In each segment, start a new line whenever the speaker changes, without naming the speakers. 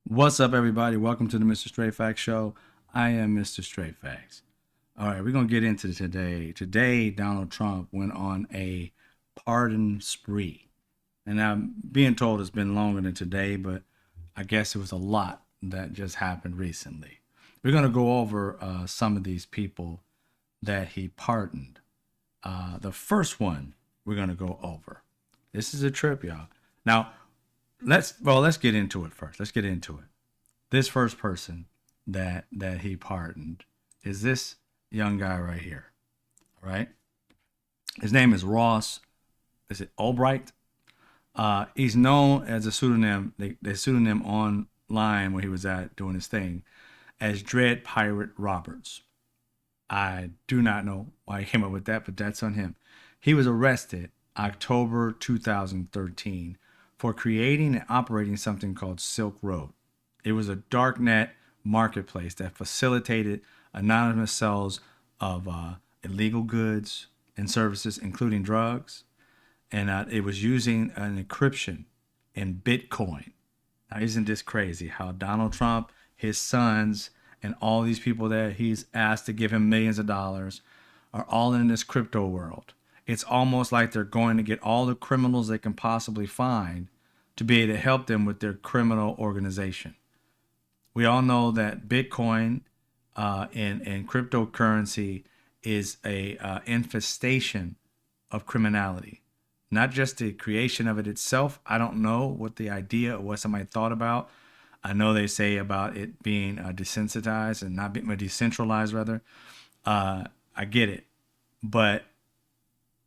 What's up, everybody? Welcome to the Mr. Straight Facts Show. I am Mr. Straight Facts. All right, we're going to get into today. Today, Donald Trump went on a pardon spree. And I'm being told it's been longer than today, but I guess it was a lot that just happened recently. We're going to go over some of these people that he pardoned. The first one we're going to go over. This is a trip, y'all. Now, let's get into it first. Let's get into it. This first person that he pardoned is this young guy right here. All right. His name is Ross. Is it Albright? He's known as a pseudonym. They pseudonym online where he was at doing his thing as Dread Pirate Roberts. I do not know why he came up with that, but that's on him. He was arrested October 2013 for creating and operating something called Silk Road. It was a darknet marketplace that facilitated anonymous sales of illegal goods and services, including drugs. And it was using an encryption in Bitcoin. Now, isn't this crazy how Donald Trump, his sons, and all these people that he's asked to give him millions of dollars are all in this crypto world? It's almost like they're going to get all the criminals they can possibly find to be able to help them with their criminal organization. We all know that Bitcoin and cryptocurrency is a infestation of criminality. Not just the creation of it itself. I don't know what the idea or what somebody thought about. I know they say about it being desensitized and not being decentralized, rather. I get it. But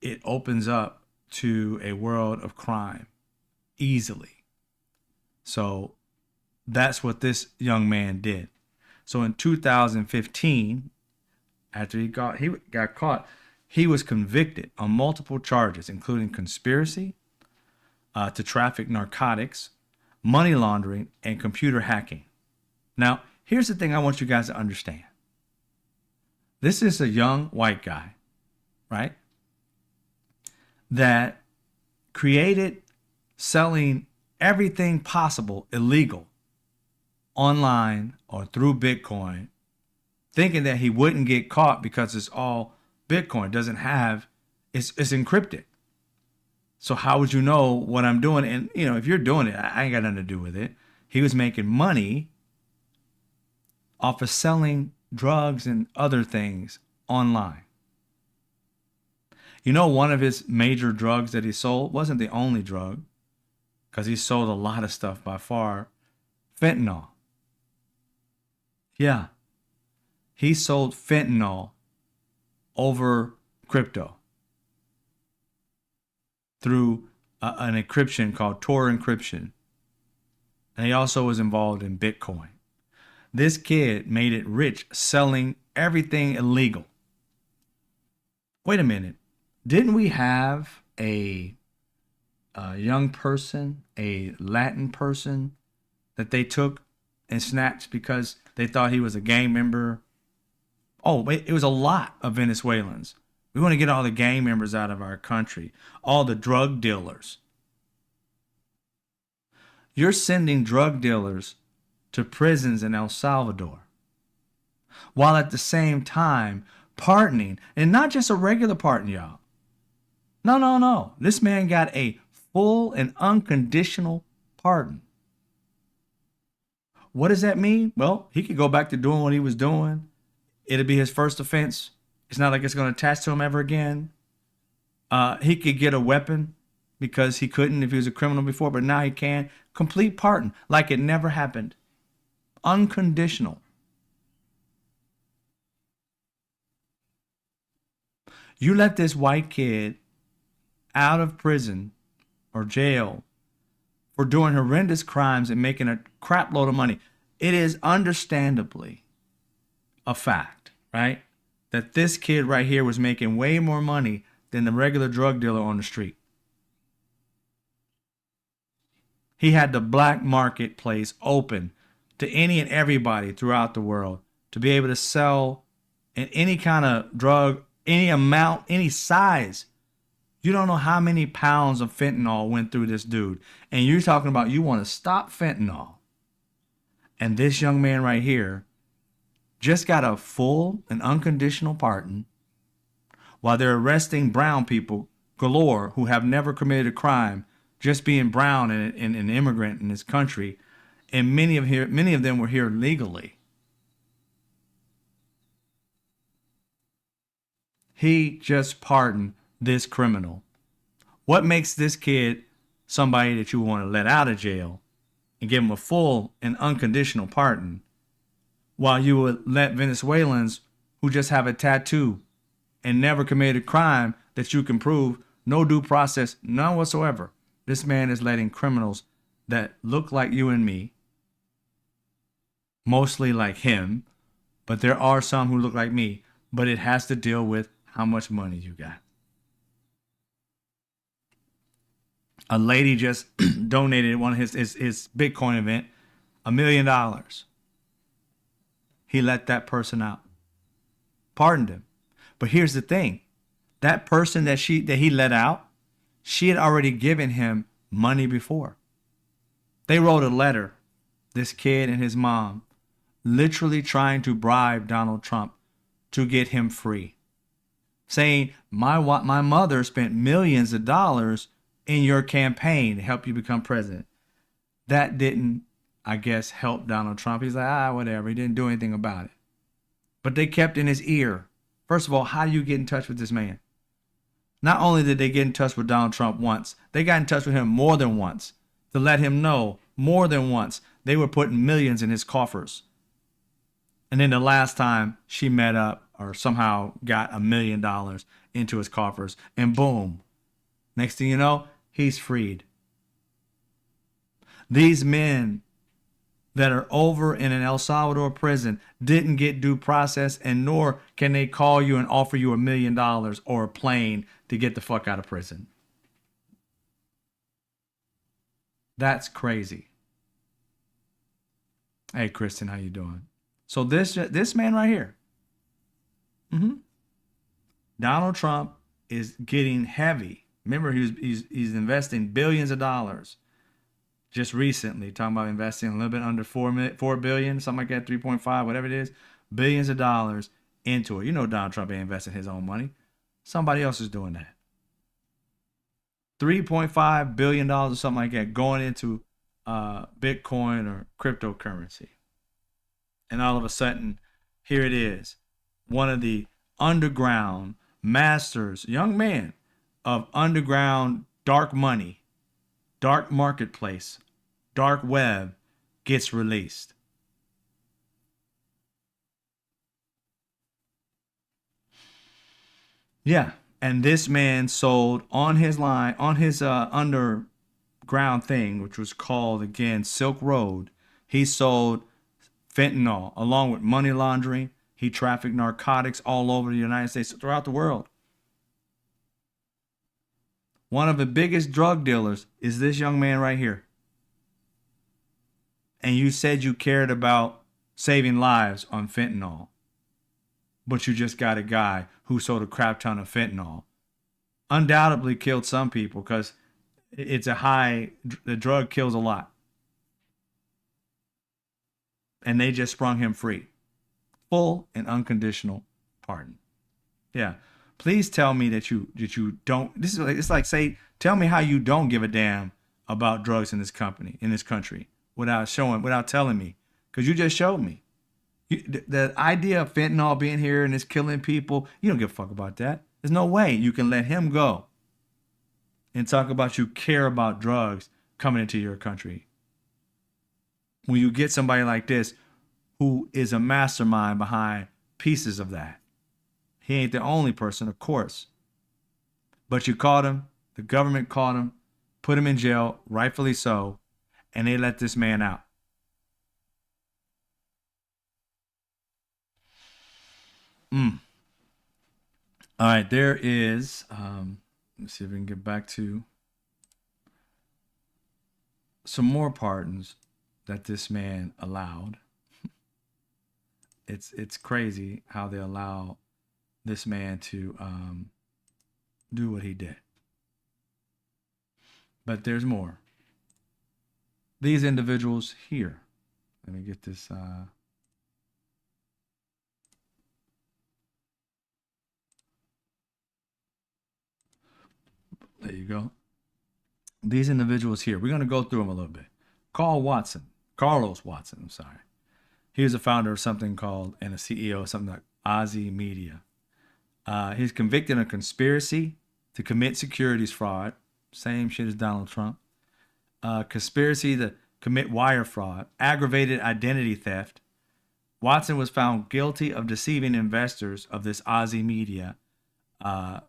it opens up to a world of crime easily. So that's what this young man did. So in 2015, after he got caught, he was convicted on multiple charges, including conspiracy to traffic narcotics, money laundering, and computer hacking. Now, here's the thing I want you guys to understand. This is a young white guy, right, that created selling everything possible illegal online or through Bitcoin, thinking that he wouldn't get caught because it's all Bitcoin. It's encrypted. So how would you know what I'm doing? And, if you're doing it, I ain't got nothing to do with it. He was making money off of selling drugs and other things online. One of his major drugs that he sold wasn't the only drug, because he sold a lot of stuff by far. Fentanyl. Yeah. He sold fentanyl over crypto through an encryption called Tor encryption. And he also was involved in Bitcoin. This kid made it rich selling everything illegal. Wait a minute. Didn't we have a young person, a Latin person, that they took and snatched because they thought he was a gang member? Oh, wait, it was a lot of Venezuelans. We want to get all the gang members out of our country, all the drug dealers. You're sending drug dealers to prisons in El Salvador, while at the same time pardoning, and not just a regular pardon, y'all. No. This man got a full and unconditional pardon. What does that mean? Well, he could go back to doing what he was doing. It'll be his first offense. It's not like it's going to attach to him ever again. He could get a weapon because he couldn't if he was a criminal before, but now he can. Complete pardon, like it never happened. Unconditional. You let this white kid out of prison or jail for doing horrendous crimes and making a crap load of money. It is understandably a fact, right, that this kid right here was making way more money than the regular drug dealer on the street. He had the black marketplace open to any and everybody throughout the world to be able to sell in any kind of drug, any amount, any size. You don't know how many pounds of fentanyl went through this dude. And you're talking about you want to stop fentanyl. And this young man right here just got a full and unconditional pardon while they're arresting brown people galore who have never committed a crime, just being brown and an immigrant in this country. And many of them were here legally. He just pardoned this criminal. What makes this kid somebody that you want to let out of jail and give him a full and unconditional pardon, while you would let Venezuelans who just have a tattoo and never committed a crime that you can prove, no due process, none whatsoever? This man is letting criminals that look like you and me, mostly like him, but there are some who look like me, but it has to deal with how much money you got. A lady just donated one of his Bitcoin event, $1 million. He let that person out, pardoned him. But here's the thing. That person that he let out, she had already given him money before. They wrote a letter, this kid and his mom, literally trying to bribe Donald Trump to get him free. Saying, my mother spent millions of dollars in your campaign to help you become president. That didn't, I guess, help Donald Trump. He's like, whatever. He didn't do anything about it. But they kept in his ear. First of all, how do you get in touch with this man? Not only did they get in touch with Donald Trump once, they got in touch with him more than once to let him know more than once they were putting millions in his coffers. And then the last time she met up or somehow got $1 million into his coffers, and boom, next thing you know, he's freed. These men that are over in an El Salvador prison didn't get due process, and nor can they call you and offer you $1 million or a plane to get the fuck out of prison. That's crazy. Hey, Kristen, how you doing? So this man right here, Donald Trump is getting heavy. Remember, he's investing billions of dollars just recently, talking about investing a little bit under 4 billion, something like that, 3.5, whatever it is, billions of dollars into it. You know, Donald Trump ain't investing his own money. Somebody else is doing that. $3.5 billion or something like that going into Bitcoin or cryptocurrency. And all of a sudden, here it is. One of the underground masters, young man of underground dark money, dark marketplace, dark web, gets released. Yeah, and this man sold on his line, on his underground thing, which was called, again, Silk Road. He sold fentanyl along with money laundering. He trafficked narcotics all over the United States, throughout the world. One of the biggest drug dealers is this young man right here. And you said you cared about saving lives on fentanyl, but you just got a guy who sold a crap ton of fentanyl. Undoubtedly killed some people because the drug kills a lot. And they just sprung him free. Full and unconditional pardon. Yeah. Please tell me that you don't. It's like say, tell me how you don't give a damn about drugs in this country, without telling me, because you just showed me. The idea of fentanyl being here and it's killing people, you don't give a fuck about that. There's no way you can let him go and talk about you care about drugs coming into your country. When you get somebody like this who is a mastermind behind pieces of that. He ain't the only person, of course. But you caught him, the government caught him, put him in jail, rightfully so, and they let this man out. All right, there is, let's see if we can get back to some more pardons that this man allowed. It's crazy how they allow this man to do what he did. But there's more. These individuals here. Let me get this. There you go. These individuals here. We're going to go through them a little bit. Carlos Watson, I'm sorry. He was a founder of something called, and a CEO of something like Ozzy Media. He's convicted of conspiracy to commit securities fraud. Same shit as Donald Trump. Conspiracy to commit wire fraud. Aggravated identity theft. Watson was found guilty of deceiving investors of this Ozzy Media,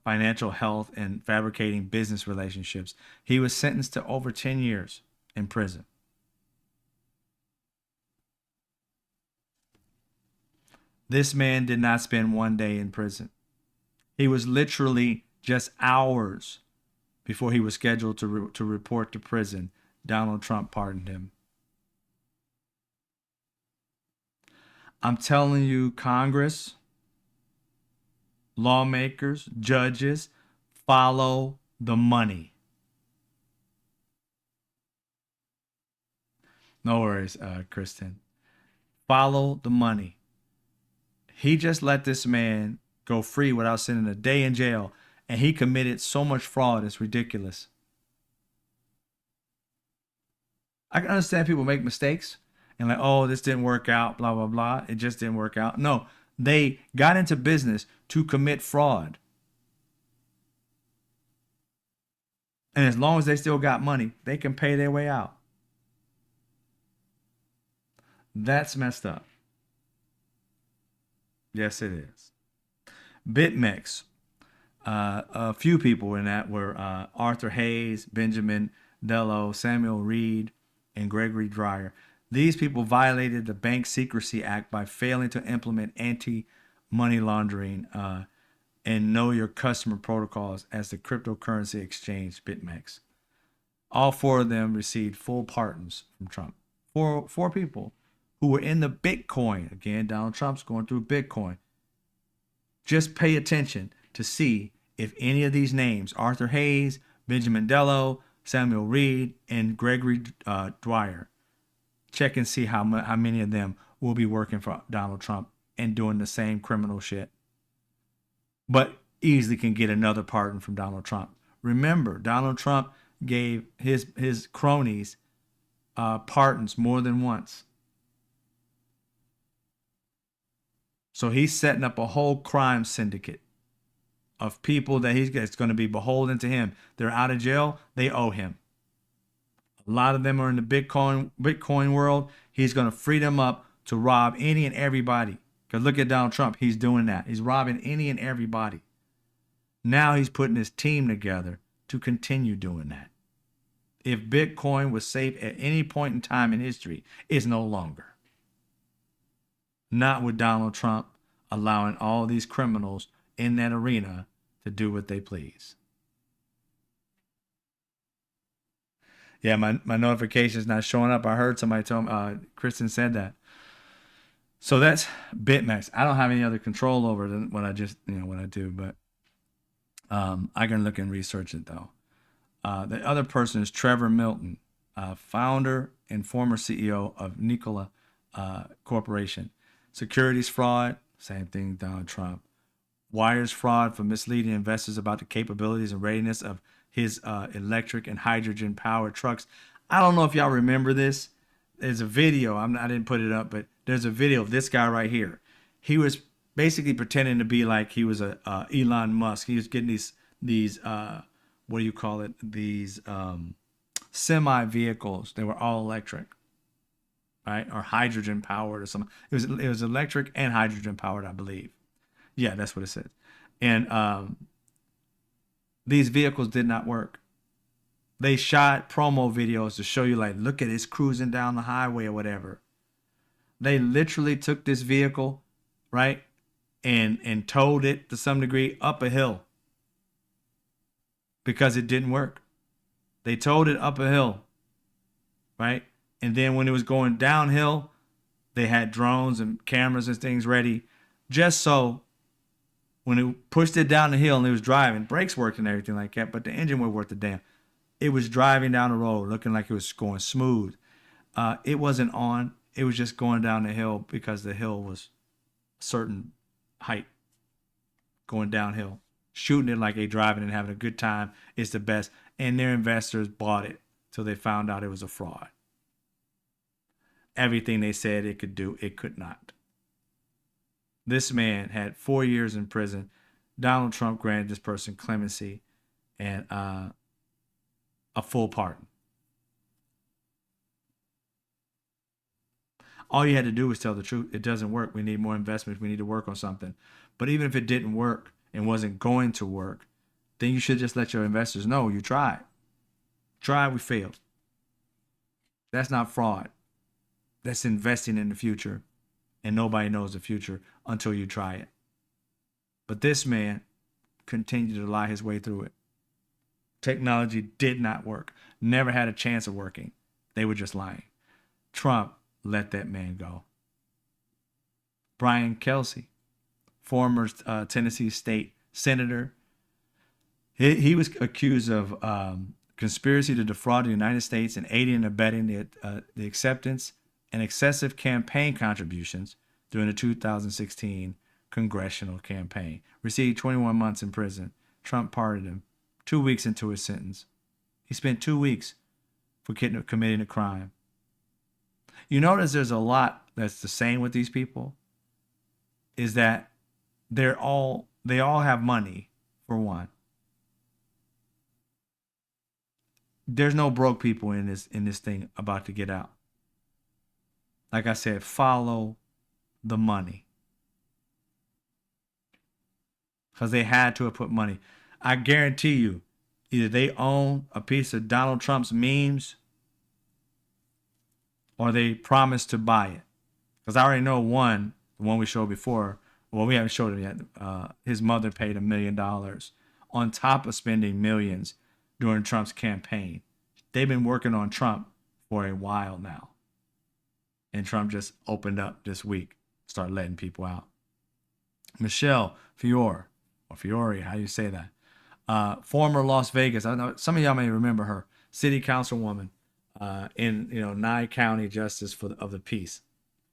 financial health, and fabricating business relationships. He was sentenced to over 10 years in prison. This man did not spend one day in prison. He was literally just hours before he was scheduled to report to prison. Donald Trump pardoned him. I'm telling you, Congress, lawmakers, judges, follow the money. No worries, Kristen. Follow the money. He just let this man go free without spending a day in jail, and he committed so much fraud, it's ridiculous. I can understand people make mistakes and like, oh, this didn't work out, blah, blah, blah. It just didn't work out. No, they got into business to commit fraud. And as long as they still got money, they can pay their way out. That's messed up. Yes, it is. BitMEX. A few people in that were Arthur Hayes, Benjamin Dello, Samuel Reed, and Gregory Dreyer. These people violated the Bank Secrecy Act by failing to implement anti-money laundering and know your customer protocols as the cryptocurrency exchange BitMEX. All four of them received full pardons from Trump. Four people who were in the Bitcoin. Again, Donald Trump's going through Bitcoin. Just pay attention to see if any of these names, Arthur Hayes, Benjamin Dello, Samuel Reed, and Gregory Dwyer, check and see how many of them will be working for Donald Trump and doing the same criminal shit, but easily can get another pardon from Donald Trump. Remember, Donald Trump gave his cronies pardons more than once. So he's setting up a whole crime syndicate of people that it's going to be beholden to him. They're out of jail. They owe him. A lot of them are in the Bitcoin world. He's going to free them up to rob any and everybody. Because look at Donald Trump. He's doing that. He's robbing any and everybody. Now he's putting his team together to continue doing that. If Bitcoin was safe at any point in time in history, it's no longer. Not with Donald Trump allowing all these criminals in that arena to do what they please. Yeah, my notification's not showing up. I heard somebody tell me, Kristen said that. So that's BitMEX. I don't have any other control over than what I just, what I do, but I can look and research it though. The other person is Trevor Milton, founder and former CEO of Nikola Corporation. Securities fraud, same thing, Donald Trump. Wires fraud for misleading investors about the capabilities and readiness of his electric and hydrogen powered trucks. I don't know if y'all remember this. There's a video. I didn't put it up, but there's a video of this guy right here. He was basically pretending to be like he was a Elon Musk. He was getting these what do you call it? These semi vehicles. They were all electric, right? Or hydrogen powered or something. It was electric and hydrogen powered, I believe. Yeah, that's what it says. And these vehicles did not work. They shot promo videos to show you, like, look at it's cruising down the highway or whatever. They literally took this vehicle, right, and towed it to some degree up a hill because it didn't work. They towed it up a hill. right? And then when it was going downhill, they had drones and cameras and things ready just so when it pushed it down the hill and it was driving, brakes worked and everything like that, but the engine would work the damn. It was driving down the road looking like it was going smooth. It wasn't on. It was just going down the hill because the hill was a certain height going downhill. Shooting it like they driving and having a good time is the best. And their investors bought it till they found out it was a fraud. Everything they said it could do, it could not. This man had 4 years in prison. Donald Trump granted this person clemency and a full pardon. All you had to do was tell the truth. It doesn't work. We need more investments. We need to work on something. But even if it didn't work and wasn't going to work, then you should just let your investors know you tried. Tried, we failed. That's not fraud. That's investing in the future. And nobody knows the future until you try it. But this man continued to lie his way through it. Technology did not work. Never had a chance of working. They were just lying. Trump let that man go. Brian Kelsey, former Tennessee state senator, he was accused of conspiracy to defraud the United States and aiding and abetting the acceptance and excessive campaign contributions during the 2016 congressional campaign. Received 21 months in prison. Trump pardoned him 2 weeks into his sentence. He spent 2 weeks for committing a crime. You notice there's a lot that's the same with these people, is that they all have money, for one. There's no broke people in this thing about to get out. Like I said, follow the money. Because they had to have put money. I guarantee you, either they own a piece of Donald Trump's memes or they promised to buy it. Because I already know one, the one we showed before. Well, we haven't showed it yet. His mother paid $1 million on top of spending millions during Trump's campaign. They've been working on Trump for a while now. And Trump just opened up this week, started letting people out. Michelle Fiore, or Fiore, how do you say that? Former Las Vegas, I know some of y'all may remember her, city councilwoman in Nye County Justice of the Peace,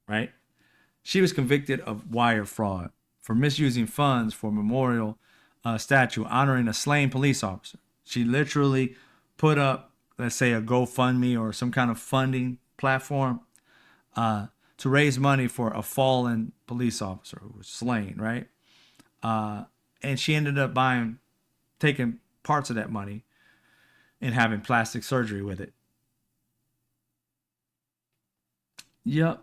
right? She was convicted of wire fraud for misusing funds for a memorial statue honoring a slain police officer. She literally put up, let's say, a GoFundMe or some kind of funding platform to raise money for a fallen police officer who was slain, right? And she ended up taking parts of that money and having plastic surgery with it. Yep.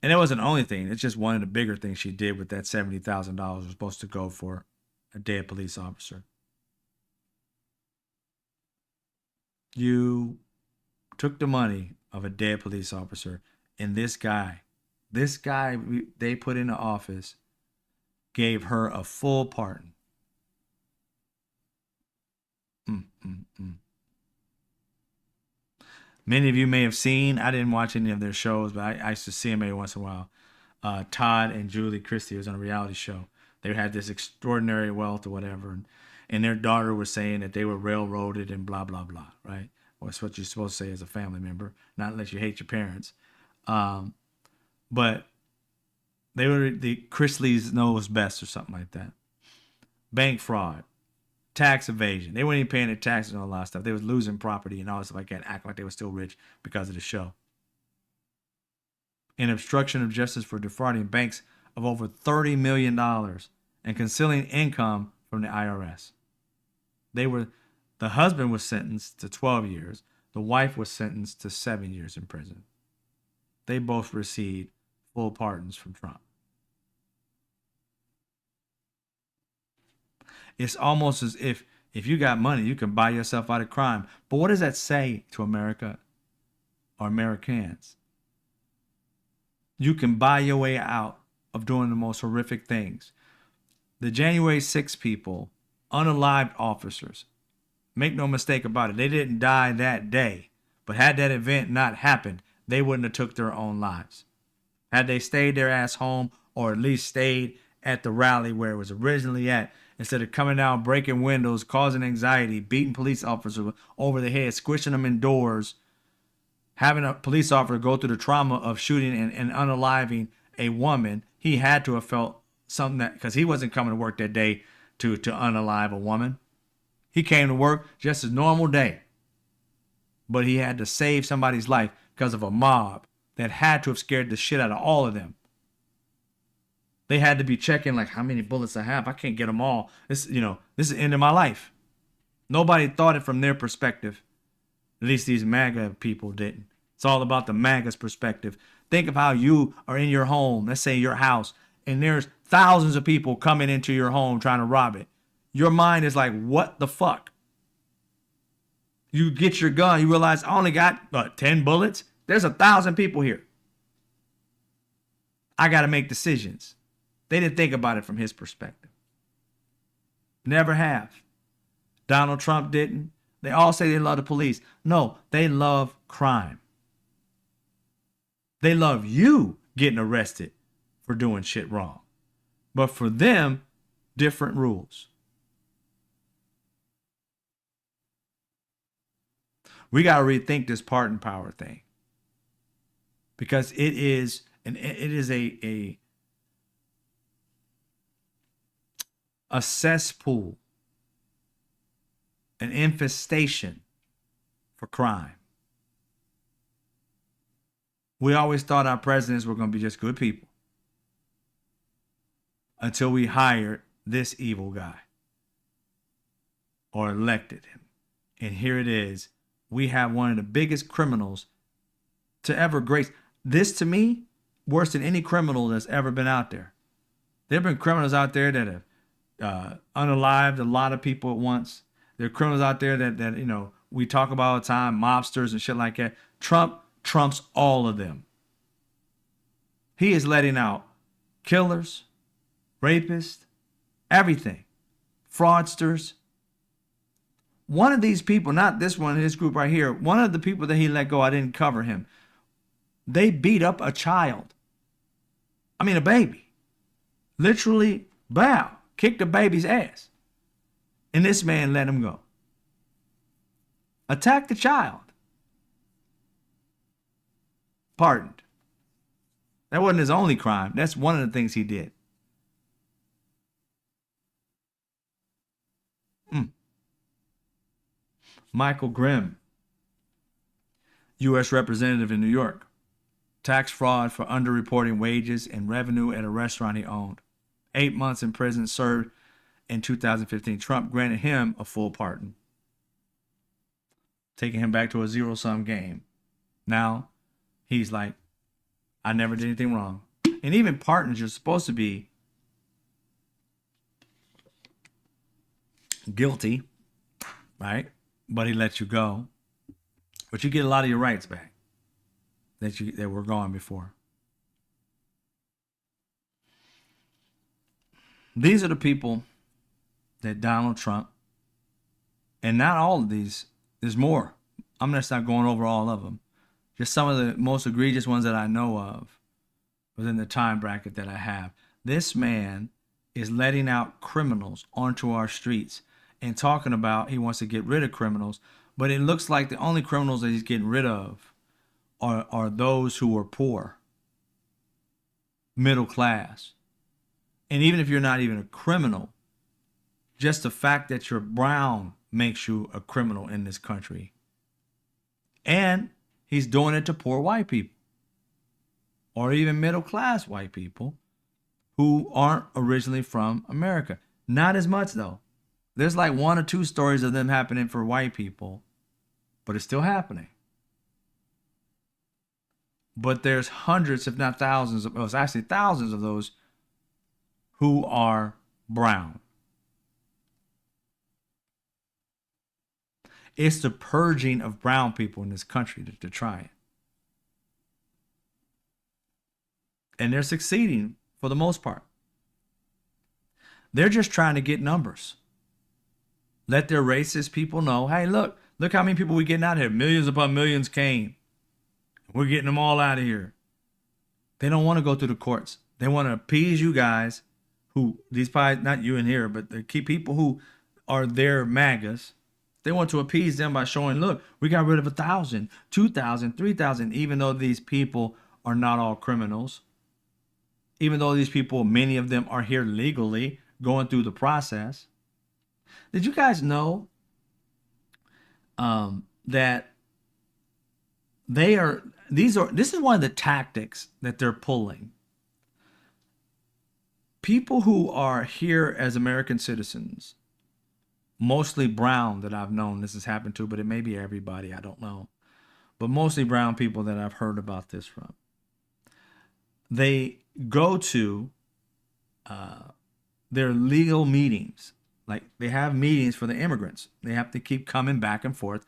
And it wasn't the only thing. It's just one of the bigger things she did with that $70,000 was supposed to go for a dead police officer. You took the money of a dead police officer, and this guy they put in the office gave her a full pardon. Many of you may have seen, I didn't watch any of their shows, but I used to see them every once in a while. Todd and Julie Christie was on a reality show. They had this extraordinary wealth or whatever, and their daughter was saying that they were railroaded and blah, blah, blah, right? Well, that's what you're supposed to say as a family member, not unless you hate your parents. But they were the Chrisleys knows best or something like that. Bank fraud, tax evasion. They weren't even paying their taxes and all that stuff. They was losing property and all this stuff like that, acting like they were still rich because of the show. And obstruction of justice for defrauding banks of over $30 million and concealing income from the IRS. The husband was sentenced to 12 years. The wife was sentenced to 7 years in prison. They both received full pardons from Trump. It's almost as if you got money, you can buy yourself out of crime. But what does that say to America or Americans? You can buy your way out of doing the most horrific things. The January 6 people, unalived officers, make no mistake about it, they didn't die that day, But had that event not happened, they wouldn't have took their own lives. Had they stayed their ass home, or at least stayed at the rally where it was originally at, instead of coming down, breaking windows, causing anxiety, beating police officers over the head, squishing them indoors, having a police officer go through the trauma of shooting and unaliving a woman, he had to have felt something, that because he wasn't coming to work that day to unalive a woman. He came to work just a normal day. But he had to save somebody's life because of a mob that had to have scared the shit out of all of them. They had to be checking, like, how many bullets I have. I can't get them all. This is the end of my life. Nobody thought it from their perspective. At least these MAGA people didn't. It's all about the MAGA's perspective. Think of how you are in your home, let's say your house, and there's thousands of people coming into your home trying to rob it. Your mind is like, what the fuck? You get your gun, you realize I only got 10 bullets. There's 1,000 people here. I got to make decisions. They didn't think about it from his perspective. Never have. Donald Trump didn't. They all say they love the police. No, they love crime. They love you getting arrested for doing shit wrong. But for them, different rules. We got to rethink this pardon power thing, because it is a cesspool, an infestation for crime. We always thought our presidents were going to be just good people until we hired this evil guy or elected him. And here it is. We have one of the biggest criminals to ever grace. This, to me, worse than any criminal that's ever been out there. There have been criminals out there that have unalived a lot of people at once. There are criminals out there that we talk about all the time, mobsters and shit like that. Trump trumps all of them. He is letting out killers, rapists, everything, fraudsters. One of these people, not this one, his group right here, one of the people that he let go, I didn't cover him. They beat up a child. I mean, a baby. Literally, kicked the baby's ass. And this man let him go. Attacked the child. Pardoned. That wasn't his only crime. That's one of the things he did. Michael Grimm, U.S. Representative in New York. Tax fraud for underreporting wages and revenue at a restaurant he owned. 8 months in prison served in 2015. Trump granted him a full pardon, taking him back to a zero-sum game. Now, he's like, I never did anything wrong. And even pardons, you're supposed to be guilty, right? But he lets you go. But you get a lot of your rights back that were gone before. These are the people that Donald Trump, and not all of these, there's more. I'm just not going over all of them. Just some of the most egregious ones that I know of within the time bracket that I have. This man is letting out criminals onto our streets and talking about he wants to get rid of criminals, but it looks like the only criminals that he's getting rid of are those who are poor, middle class. And even if you're not even a criminal, just the fact that you're brown makes you a criminal in this country. And he's doing it to poor white people, or even middle class white people who aren't originally from America. Not as much though. There's like 1 or 2 stories of them happening for white people, but it's still happening. But there's hundreds, if not thousands, it's actually thousands of those who are brown. It's the purging of brown people in this country that they're trying. And they're succeeding for the most part. They're just trying to get numbers. Let their racist people know, hey, look, Look how many people we getting out of here. Millions upon millions came. We're getting them all out of here. They don't want to go through the courts. They want to appease you guys, who these probably not you in here, but the key people who are their MAGAs. They want to appease them by showing, look, we got rid of 1,000, 2,000, 3,000, even though these people are not all criminals. Even though these people, many of them are here legally going through the process. Did you guys know that this is one of the tactics that they're pulling. People who are here as American citizens, mostly brown that I've known this has happened to, but it may be everybody, I don't know. But mostly brown people that I've heard about this from. They go to their legal meetings. Like they have meetings for the immigrants. They have to keep coming back and forth,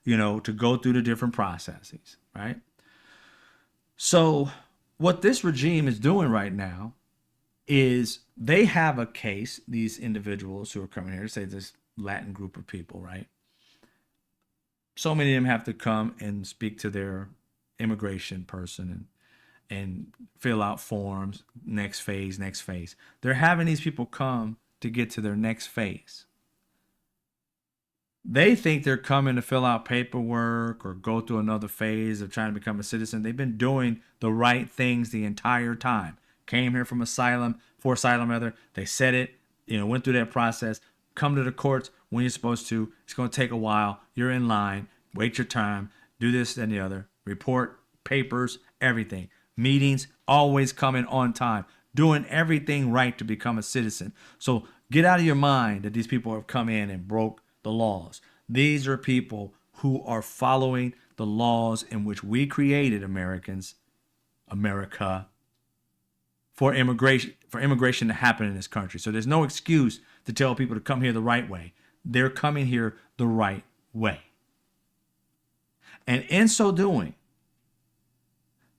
to go through the different processes, right? So what this regime is doing right now is they have a case, these individuals who are coming here, say this Latin group of people, right? So many of them have to come and speak to their immigration person and fill out forms, next phase. They're having these people come to get to their next phase. They think they're coming to fill out paperwork or go through another phase of trying to become a citizen. They've been doing the right things the entire time. Came here from asylum, for asylum rather. They said it, went through that process. Come to the courts when you're supposed to. It's going to take a while. You're in line. Wait your time. Do this and the other. Report, papers, everything. Meetings, always coming on time. Doing everything right to become a citizen. So get out of your mind that these people have come in and broke the laws. These are people who are following the laws in which we created, America, for immigration to happen in this country. So there's no excuse to tell people to come here the right way. They're coming here the right way. And in so doing,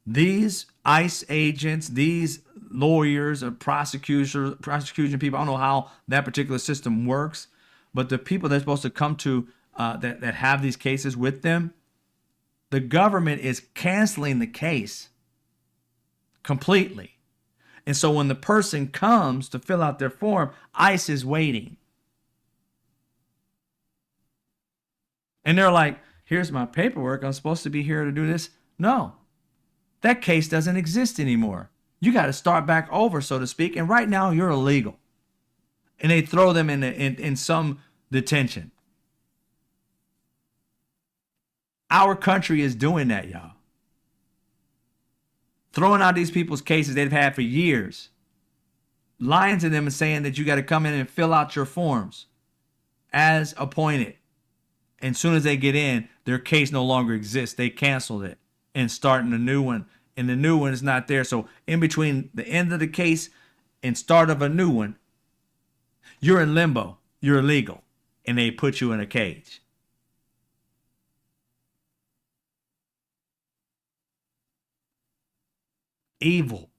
these ICE agents, these lawyers or prosecution people, I don't know how that particular system works, but the people they're supposed to come to that have these cases with them, the government is canceling the case completely. And so when the person comes to fill out their form, ICE is waiting. And they're like, here's my paperwork. I'm supposed to be here to do this. No, that case doesn't exist anymore. You got to start back over, so to speak. And right now you're illegal. And they throw them in some detention. Our country is doing that, y'all. Throwing out these people's cases they've had for years. Lying to them and saying that you got to come in and fill out your forms as appointed. And as soon as they get in, their case no longer exists. They canceled it and starting a new one. And the new one is not there. So in between the end of the case and start of a new one, you're in limbo. You're illegal. And they put you in a cage. Evil.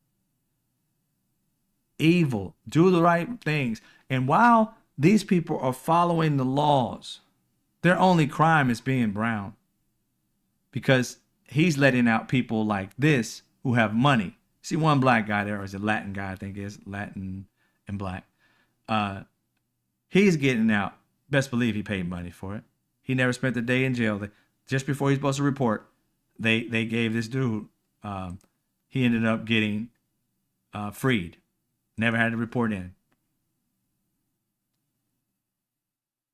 Evil. Do the right things. And while these people are following the laws, their only crime is being brown. Because he's letting out people like this who have money. See one black guy there, or is it Latin guy, I think it is, Latin and black. He's getting out. Best believe he paid money for it. He never spent a day in jail. Just before he's supposed to report, they gave this dude, he ended up getting freed. Never had to report in.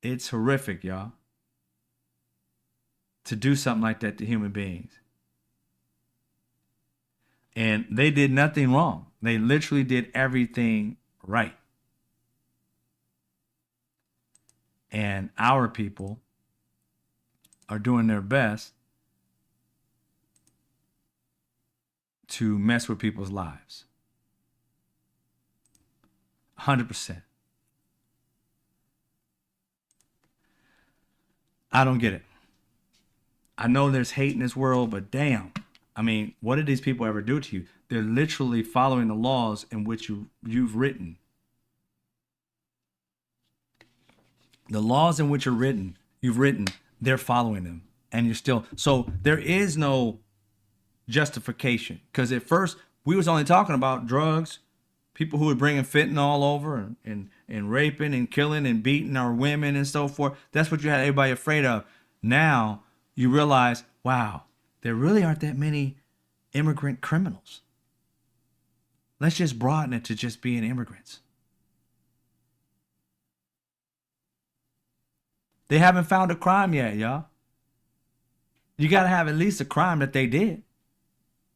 It's horrific, y'all, to do something like that to human beings. And they did nothing wrong. They literally did everything right. And our people are doing their best to mess with people's lives. 100%. I don't get it. I know there's hate in this world, but damn. I mean, what did these people ever do to you? They're literally following the laws in which you've written. The laws in which you've written, they're following them, and you're still, so there is no justification, because at first we was only talking about drugs, people who were bringing fentanyl over, and raping and killing and beating our women and so forth. That's what you had everybody afraid of. Now you realize, wow, there really aren't that many immigrant criminals. Let's just broaden it to just being immigrants. They haven't found a crime yet, y'all. You got to have at least a crime that they did.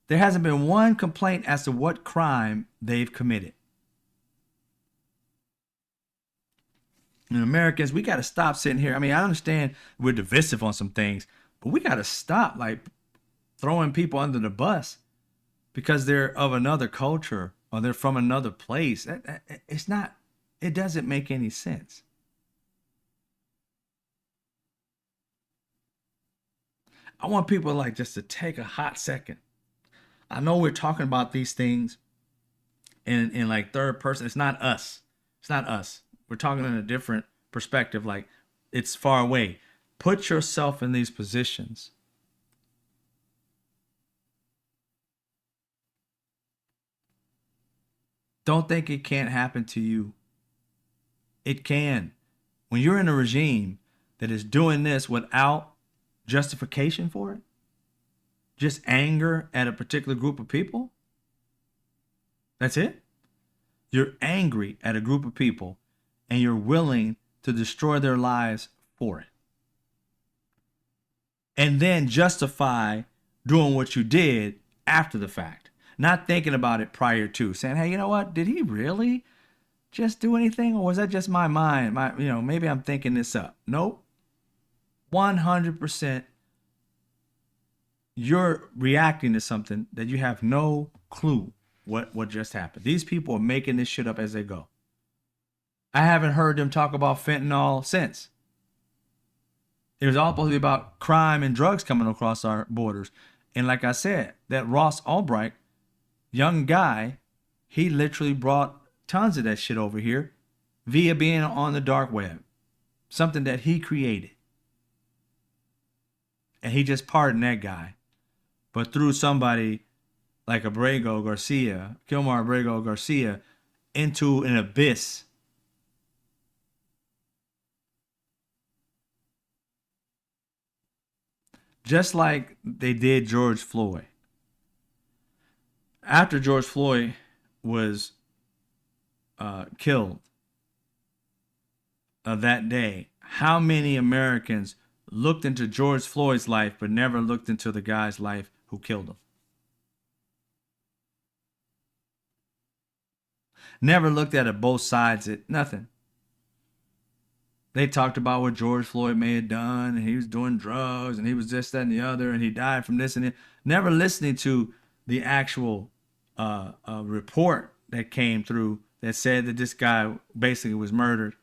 There hasn't been one complaint as to what crime they've committed. And Americans, we got to stop sitting here. I mean, I understand we're divisive on some things, but we got to stop like throwing people under the bus because they're of another culture or they're from another place. It's not, it doesn't make any sense. I want people like just to take a hot second. I know we're talking about these things in like third person. It's not us. It's not us. We're talking in a different perspective. Like it's far away. Put yourself in these positions. Don't think it can't happen to you. It can. When you're in a regime that is doing this without justification for it, just anger at a particular group of people, that's it. You're angry at a group of people and you're willing to destroy their lives for it. And then justify doing what you did after the fact, not thinking about it prior to, saying, hey, you know what? Did he really just do anything? Or was that just my mind? Maybe I'm thinking this up. Nope. 100% you're reacting to something that you have no clue what just happened. These people are making this shit up as they go. I haven't heard them talk about fentanyl since. It was all supposed to be about crime and drugs coming across our borders. And like I said, that Ross Ulbricht, young guy, he literally brought tons of that shit over here via being on the dark web. Something that he created. And he just pardoned that guy. But threw somebody like Kilmar Abrego Garcia, into an abyss. Just like they did George Floyd. After George Floyd was killed that day, how many Americans looked into George Floyd's life but never looked into the guy's life who killed him? Never looked at it both sides. Nothing. They talked about what George Floyd may have done, and he was doing drugs, and he was this, that, and the other, and he died from this and that. Never listening to the actual report that came through that said that this guy basically was murdered.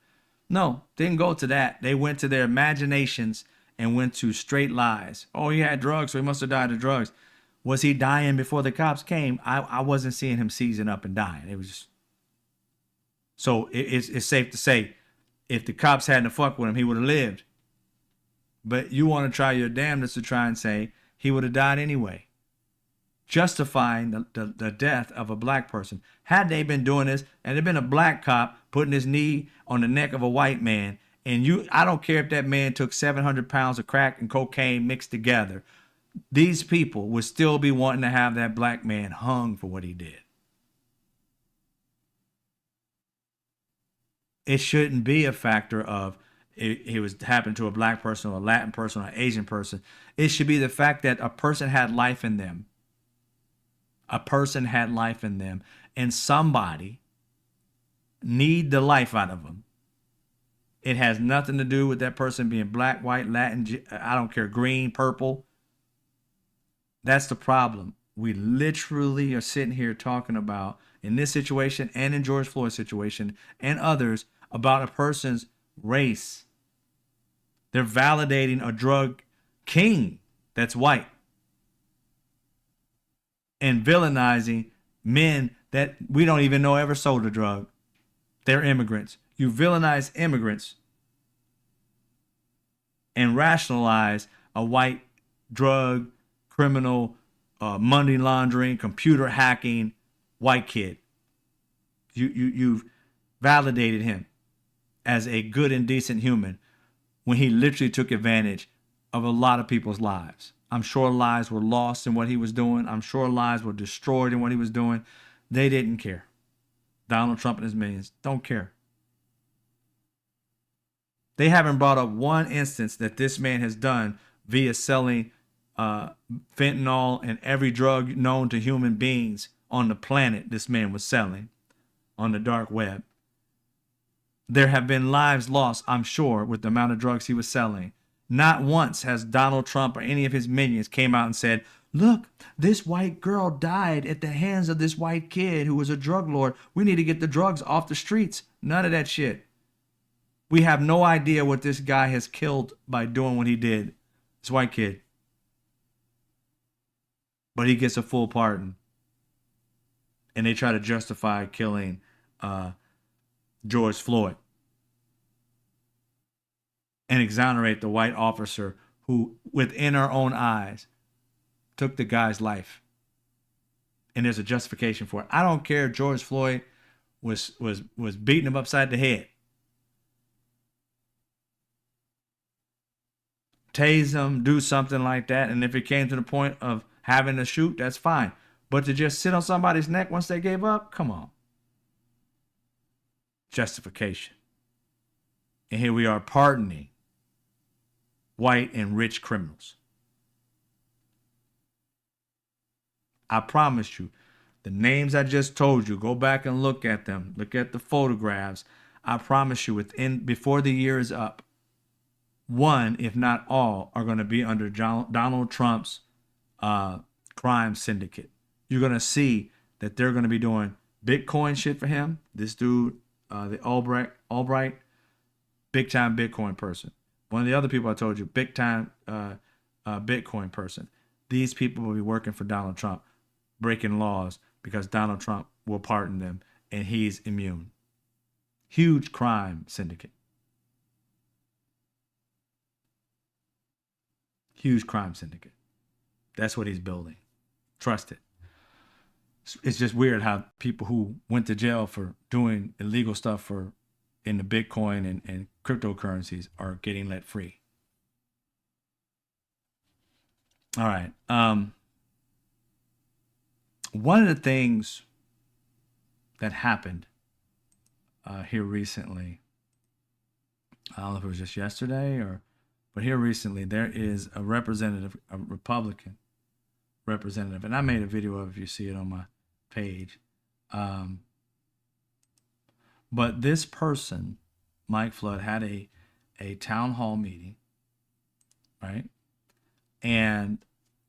No, didn't go to that. They went to their imaginations and went to straight lies. Oh, he had drugs, so he must have died of drugs. Was he dying before the cops came? I wasn't seeing him seizing up and dying. It was just... So it's safe to say, if the cops hadn't fucked with him, he would have lived. But you want to try your damnedest to try and say he would have died anyway, justifying the death of a black person. Had they been doing this, and there'd been a black cop putting his knee on the neck of a white man, and I don't care if that man took 700 pounds of crack and cocaine mixed together, these people would still be wanting to have that black man hung for what he did. It shouldn't be a factor of it was happened to a black person or a Latin person or an Asian person. It should be the fact that a person had life in them. A person had life in them, and somebody need the life out of them. It has nothing to do with that person being black, white, Latin, I don't care, green, purple. That's the problem. We literally are sitting here talking about, in this situation and in George Floyd's situation and others, about a person's race. They're validating a drug king that's white and villainizing men that we don't even know ever sold a drug. They're immigrants. You villainize immigrants and rationalize a white drug criminal, money laundering, computer hacking white kid. You've validated him as a good and decent human when he literally took advantage of a lot of people's lives. I'm sure lives were lost in what he was doing. I'm sure lives were destroyed in what he was doing. They didn't care. Donald Trump and his minions don't care. They haven't brought up one instance that this man has done via selling fentanyl and every drug known to human beings on the planet this man was selling on the dark web. There have been lives lost, I'm sure, with the amount of drugs he was selling. Not once has Donald Trump or any of his minions came out and said, look, this white girl died at the hands of this white kid who was a drug lord. We need to get the drugs off the streets. None of that shit. We have no idea what this guy has killed by doing what he did. This white kid. But he gets a full pardon. And they try to justify killing George Floyd and exonerate the white officer who, within our own eyes, took the guy's life. And there's a justification for it. I don't care if George Floyd was beating him upside the head. Tase him, do something like that. And if it came to the point of having to shoot, that's fine. But to just sit on somebody's neck once they gave up, come on. Justification. And here we are pardoning white and rich criminals. I promise you, the names I just told you, go back and look at them. Look at the photographs. I promise you, before the year is up, one, if not all, are going to be under Donald Trump's crime syndicate. You're going to see that they're going to be doing Bitcoin shit for him. This dude, the Albright, big time Bitcoin person. One of the other people I told you, big time Bitcoin person. These people will be working for Donald Trump, breaking laws because Donald Trump will pardon them and he's immune. Huge crime syndicate. Huge crime syndicate. That's what he's building. Trust it. It's just weird how people who went to jail for doing illegal stuff in the Bitcoin and cryptocurrencies are getting let free. All right. One of the things that happened here recently, I don't know if it was just yesterday but here recently, there is a Republican representative, and I made a video of it if you see it on my page. But this person, Mike Flood, had a town hall meeting, right? And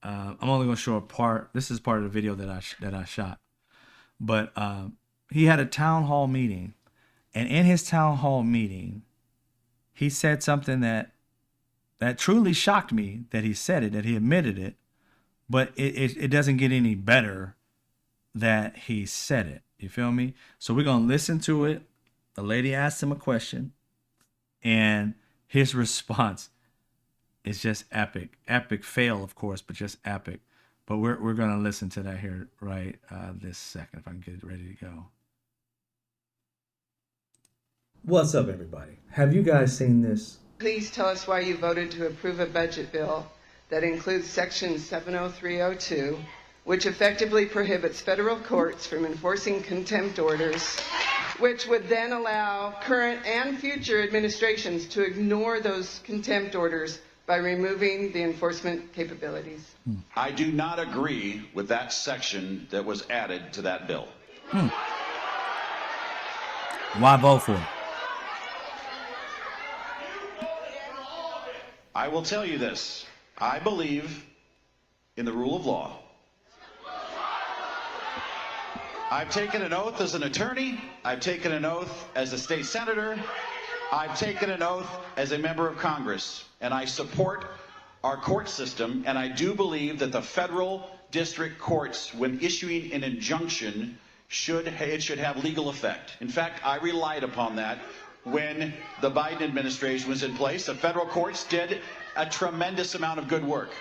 I'm only going to show a part. This is part of the video that I shot. But he had a town hall meeting, and in his town hall meeting, he said something that truly shocked me, that he said it, that he admitted it, but it doesn't get any better that he said it. You feel me? So we're going to listen to it. The lady asked him a question, and his response is just epic. Epic fail, of course, but just epic. But we're going to listen to that here right this second, if I can get it ready to go. What's up, everybody? Have you guys seen this?
Please tell us why you voted to approve a budget bill that includes Section 70302, which effectively prohibits federal courts from enforcing contempt orders, which would then allow current and future administrations to ignore those contempt orders by removing the enforcement capabilities.
I do not agree with that section that was added to that bill.
Why vote for it?
I will tell you this. I believe in the rule of law. I've taken an oath as an attorney. I've taken an oath as a state senator. I've taken an oath as a member of Congress. And I support our court system. And I do believe that the federal district courts, when issuing an injunction, should have legal effect. In fact, I relied upon that when the Biden administration was in place. The federal courts did a tremendous amount of good work.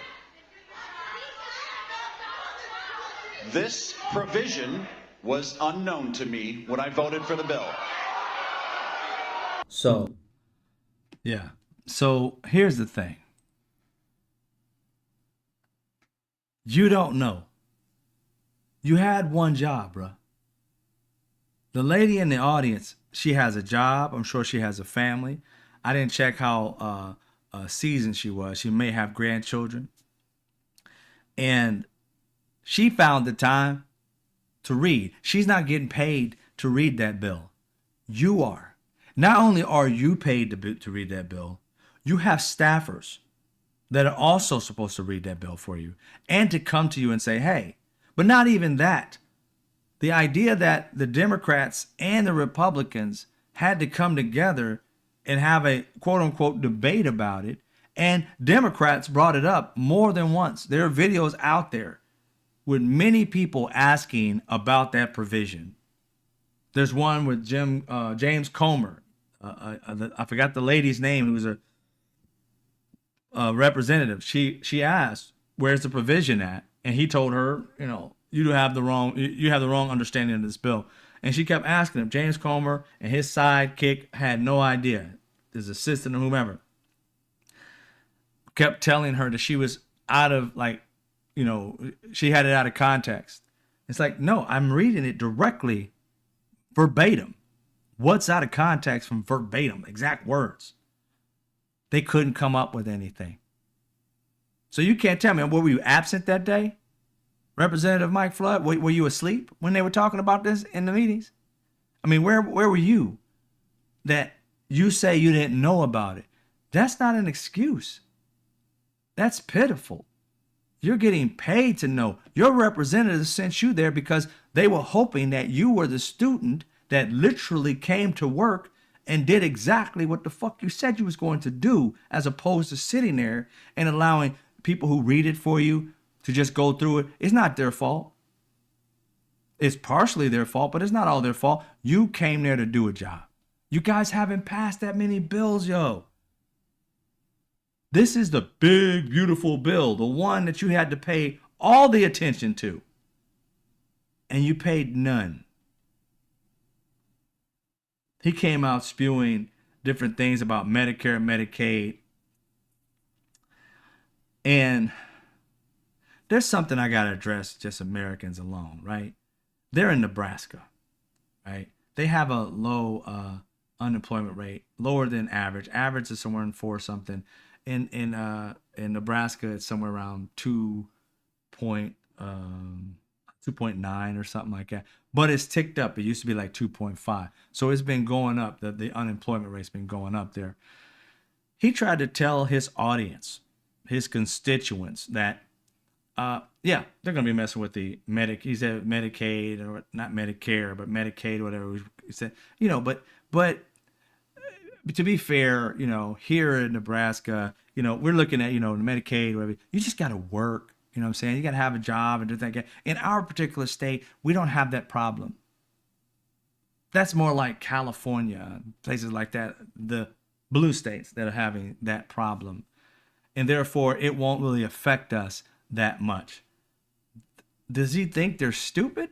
This provision was unknown to me when I voted for the bill.
So, yeah. So here's the thing. You don't know. You had one job, bruh. The lady in the audience, she has a job. I'm sure she has a family. I didn't check how seasoned she was. She may have grandchildren. And she found the time to read. She's not getting paid to read that bill. You are. Not only are you paid to read that bill, you have staffers that are also supposed to read that bill for you and to come to you and say, hey, but not even that. The idea that the Democrats and the Republicans had to come together and have a quote unquote debate about it. And Democrats brought it up more than once. There are videos out there with many people asking about that provision. There's one with James Comer. I forgot the lady's name who was a representative. She asked, where's the provision at? And he told her, you have the wrong understanding of this bill. And she kept asking him. James Comer and his sidekick had no idea. His assistant or whomever kept telling her that she was out of she had it out of context. It's like, no, I'm reading it directly, verbatim. What's out of context from verbatim, exact words? They couldn't come up with anything. So you can't tell me, were you absent that day? Representative Mike Flood, were you asleep when they were talking about this in the meetings? I mean, where were you that you say you didn't know about it? That's not an excuse. That's pitiful. You're getting paid to know. Your representatives sent you there because they were hoping that you were the student that literally came to work and did exactly what the fuck you said you was going to do, as opposed to sitting there and allowing people who read it for you to just go through it. It's not their fault. It's partially their fault, but it's not all their fault. You came there to do a job. You guys haven't passed that many bills, yo. This is the big, beautiful bill, the one that you had to pay all the attention to. And you paid none. He came out spewing different things about Medicare and Medicaid. And there's something I got to address, just Americans alone, right? They're in Nebraska, right? They have a low unemployment rate, lower than average. Average is somewhere in 4 something. In Nebraska, it's somewhere around 2.9 or something like that. But it's ticked up. It used to be like 2.5. So it's been going up. The unemployment rate's been going up there. He tried to tell his audience, his constituents, that they're gonna be messing with the he said Medicaid, or not Medicare, but Medicaid, whatever he said. But to be fair, here in Nebraska, we're looking at, the Medicaid, whatever. You just gotta work. You know what I'm saying? You gotta have a job and do that. In our particular state, we don't have that problem. That's more like California, places like that, the blue states that are having that problem. And therefore, it won't really affect us that much. Does he think they're stupid?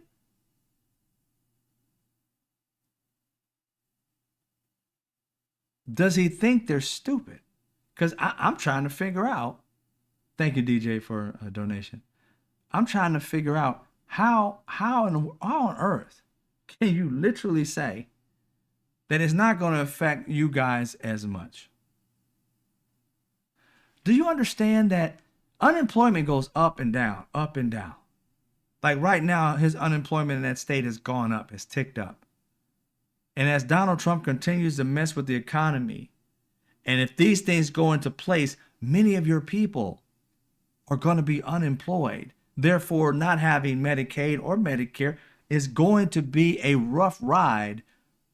Does he think they're stupid? Because I'm trying to figure out. Thank you, DJ, for a donation. I'm trying to figure out how on earth can you literally say that it's not going to affect you guys as much? Do you understand that unemployment goes up and down, up and down? Like right now, his unemployment in that state has gone up, has ticked up. And as Donald Trump continues to mess with the economy, and if these things go into place, many of your people are going to be unemployed. Therefore, not having Medicaid or Medicare is going to be a rough ride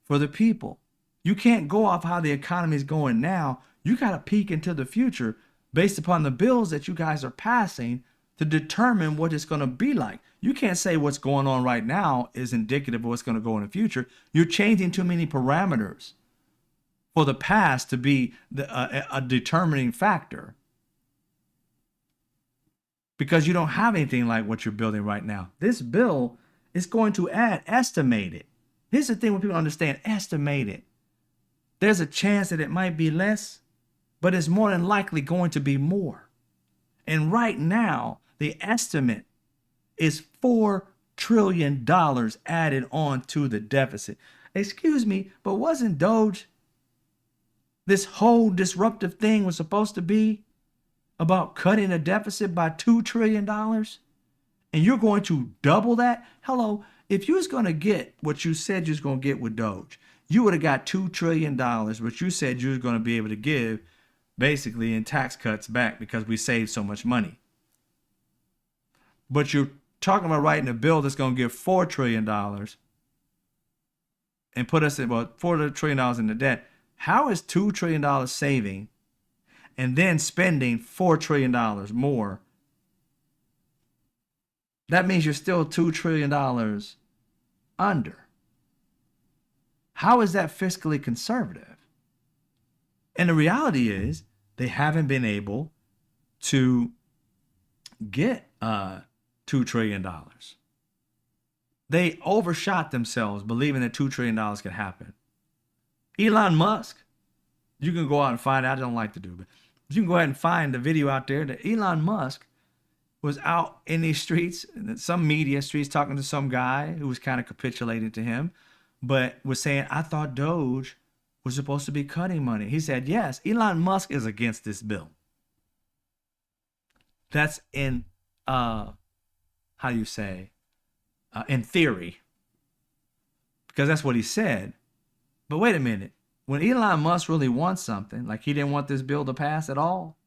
for the people. You can't go off how the economy is going now. You got to peek into the future based upon the bills that you guys are passing to determine what it's going to be like. You can't say what's going on right now is indicative of what's going to go in the future. You're changing too many parameters for the past to be a determining factor because you don't have anything like what you're building right now. This bill is going to add estimated. Here's the thing when people understand estimated. There's a chance that it might be less, but it's more than likely going to be more. And right now, the estimate is $4 trillion added on to the deficit. Excuse me, but wasn't Doge, this whole disruptive thing was supposed to be about cutting a deficit by $2 trillion? And you're going to double that? Hello, if you was going to get what you said you was going to get with Doge, you would have got $2 trillion, which you said you was going to be able to give basically in tax cuts back because we saved so much money. But you're talking about writing a bill that's going to give $4 trillion and put us at about $4 trillion in the debt. How is $2 trillion saving and then spending $4 trillion more? That means you're still $2 trillion under. How is that fiscally conservative? And the reality is they haven't been able to get $2 trillion. They overshot themselves believing that $2 trillion could happen. Elon Musk, you can go out and find out. I don't like to do, but you can go ahead and find the video out there that Elon Musk was out in these streets, some media streets, talking to some guy who was kind of capitulating to him, but was saying, I thought Doge was supposed to be cutting money. He said, yes, Elon Musk is against this bill. That's in, in theory, because that's what he said. But wait a minute. When Elon Musk really wants something, like he didn't want this bill to pass at all,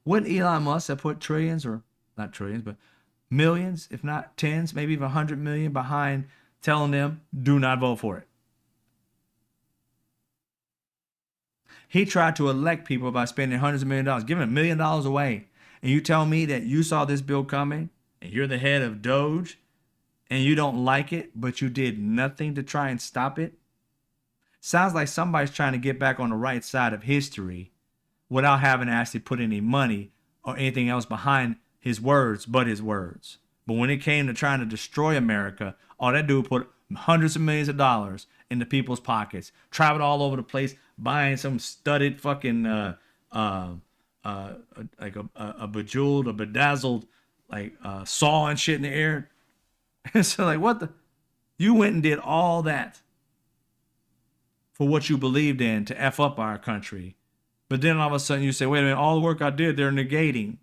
wouldn't Elon Musk have put trillions, or not trillions, but millions, if not tens, maybe even 100 million behind telling them, do not vote for it? He tried to elect people by spending hundreds of millions of dollars, giving $1 million away. And you tell me that you saw this bill coming and you're the head of Doge and you don't like it, but you did nothing to try and stop it? Sounds like somebody's trying to get back on the right side of history without having to actually put any money or anything else behind his words but his words. But when it came to trying to destroy America, all that dude put hundreds of millions of dollars into people's pockets, traveled all over the place, buying some studded fucking like a bejeweled or bedazzled like saw and shit in the air. So like, what the? You went and did all that for what you believed in to F up our country. But then all of a sudden you say, wait a minute, all the work I did, they're negating.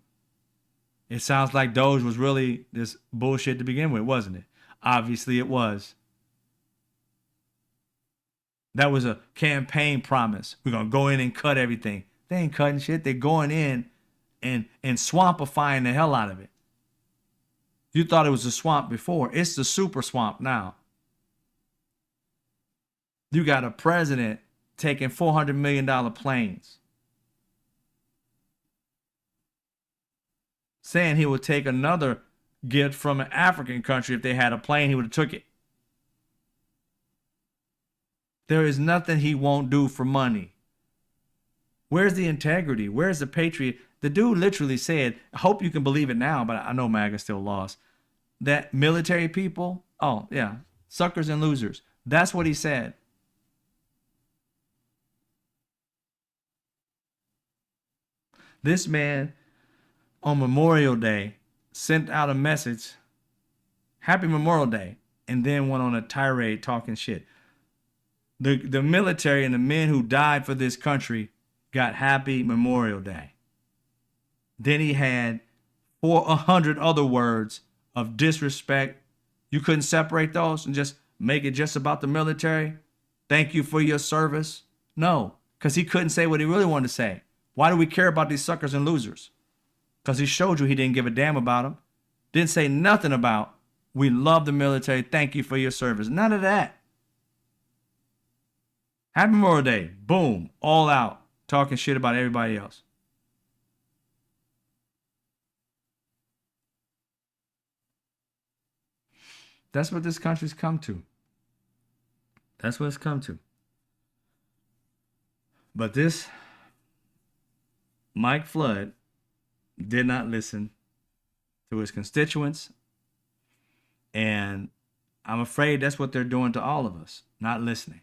It sounds like Doge was really this bullshit to begin with, wasn't it? Obviously it was. That was a campaign promise. We're going to go in and cut everything. They ain't cutting shit. They're going in and swampifying the hell out of it. You thought it was a swamp before. It's the super swamp now. You got a president taking $400 million planes, saying he would take another gift from an African country if they had a plane, he would have took it. There is nothing he won't do for money. Where's the integrity? Where's the patriot? The dude literally said, I hope you can believe it now, but I know MAGA still lost, that military people, oh yeah, suckers and losers. That's what he said. This man on Memorial Day sent out a message, Happy Memorial Day, and then went on a tirade talking shit. The military and the men who died for this country got Happy Memorial Day. Then he had 400 other words of disrespect. You couldn't separate those and just make it just about the military? Thank you for your service? No, because he couldn't say what he really wanted to say. Why do we care about these suckers and losers? Because he showed you he didn't give a damn about them. Didn't say nothing about, we love the military, thank you for your service. None of that. Happy Memorial Day, boom, all out, talking shit about everybody else. That's what this country's come to. That's what it's come to. But this Mike Flood did not listen to his constituents. And I'm afraid that's what they're doing to all of us, not listening.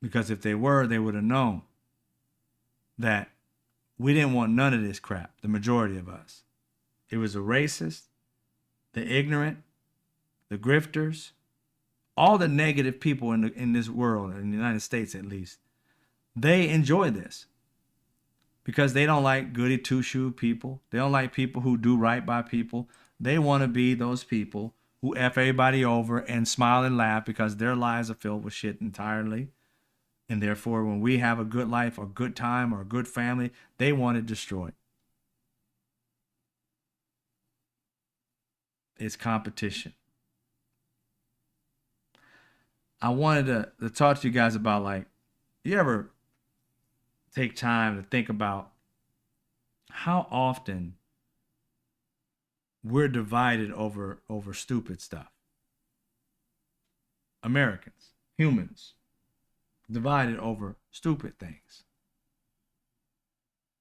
Because if they were, they would have known that we didn't want none of this crap, the majority of us. It was the racist, the ignorant, the grifters, all the negative people in this world, in the United States at least. They enjoy this because they don't like goody two-shoe people. They don't like people who do right by people. They want to be those people who F everybody over and smile and laugh because their lives are filled with shit entirely. And therefore, when we have a good life or good time or a good family, they want it destroyed. It's competition. I wanted to talk to you guys about, like, you ever take time to think about how often we're divided over stupid stuff. Americans, humans, divided over stupid things.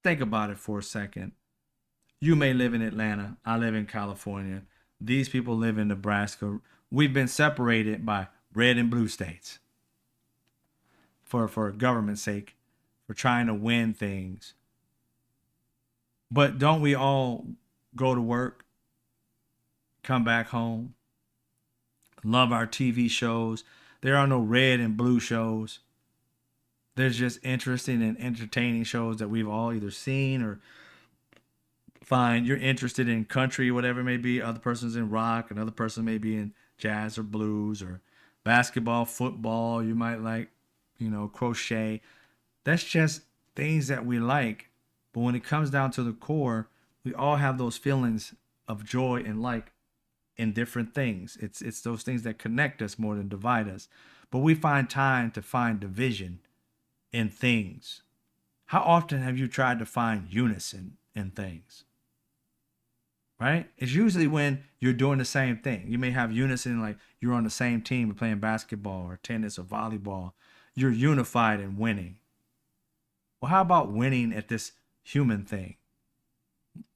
Think about it for a second. You may live in Atlanta. I live in California. These people live in Nebraska. We've been separated by red and blue states for government's sake, for trying to win things. But don't we all go to work, come back home, love our TV shows? There are no red and blue shows. There's just interesting and entertaining shows that we've all either seen or find. You're interested in country, whatever it may be. Other person's in rock. Another person may be in jazz or blues or basketball, football. You might like, crochet. That's just things that we like. But when it comes down to the core, we all have those feelings of joy and like in different things. It's those things that connect us more than divide us. But we find time to find division in things. How often have you tried to find unison in things? Right? It's usually when you're doing the same thing. You may have unison, like you're on the same team playing basketball or tennis or volleyball. You're unified in winning. Well, how about winning at this human thing?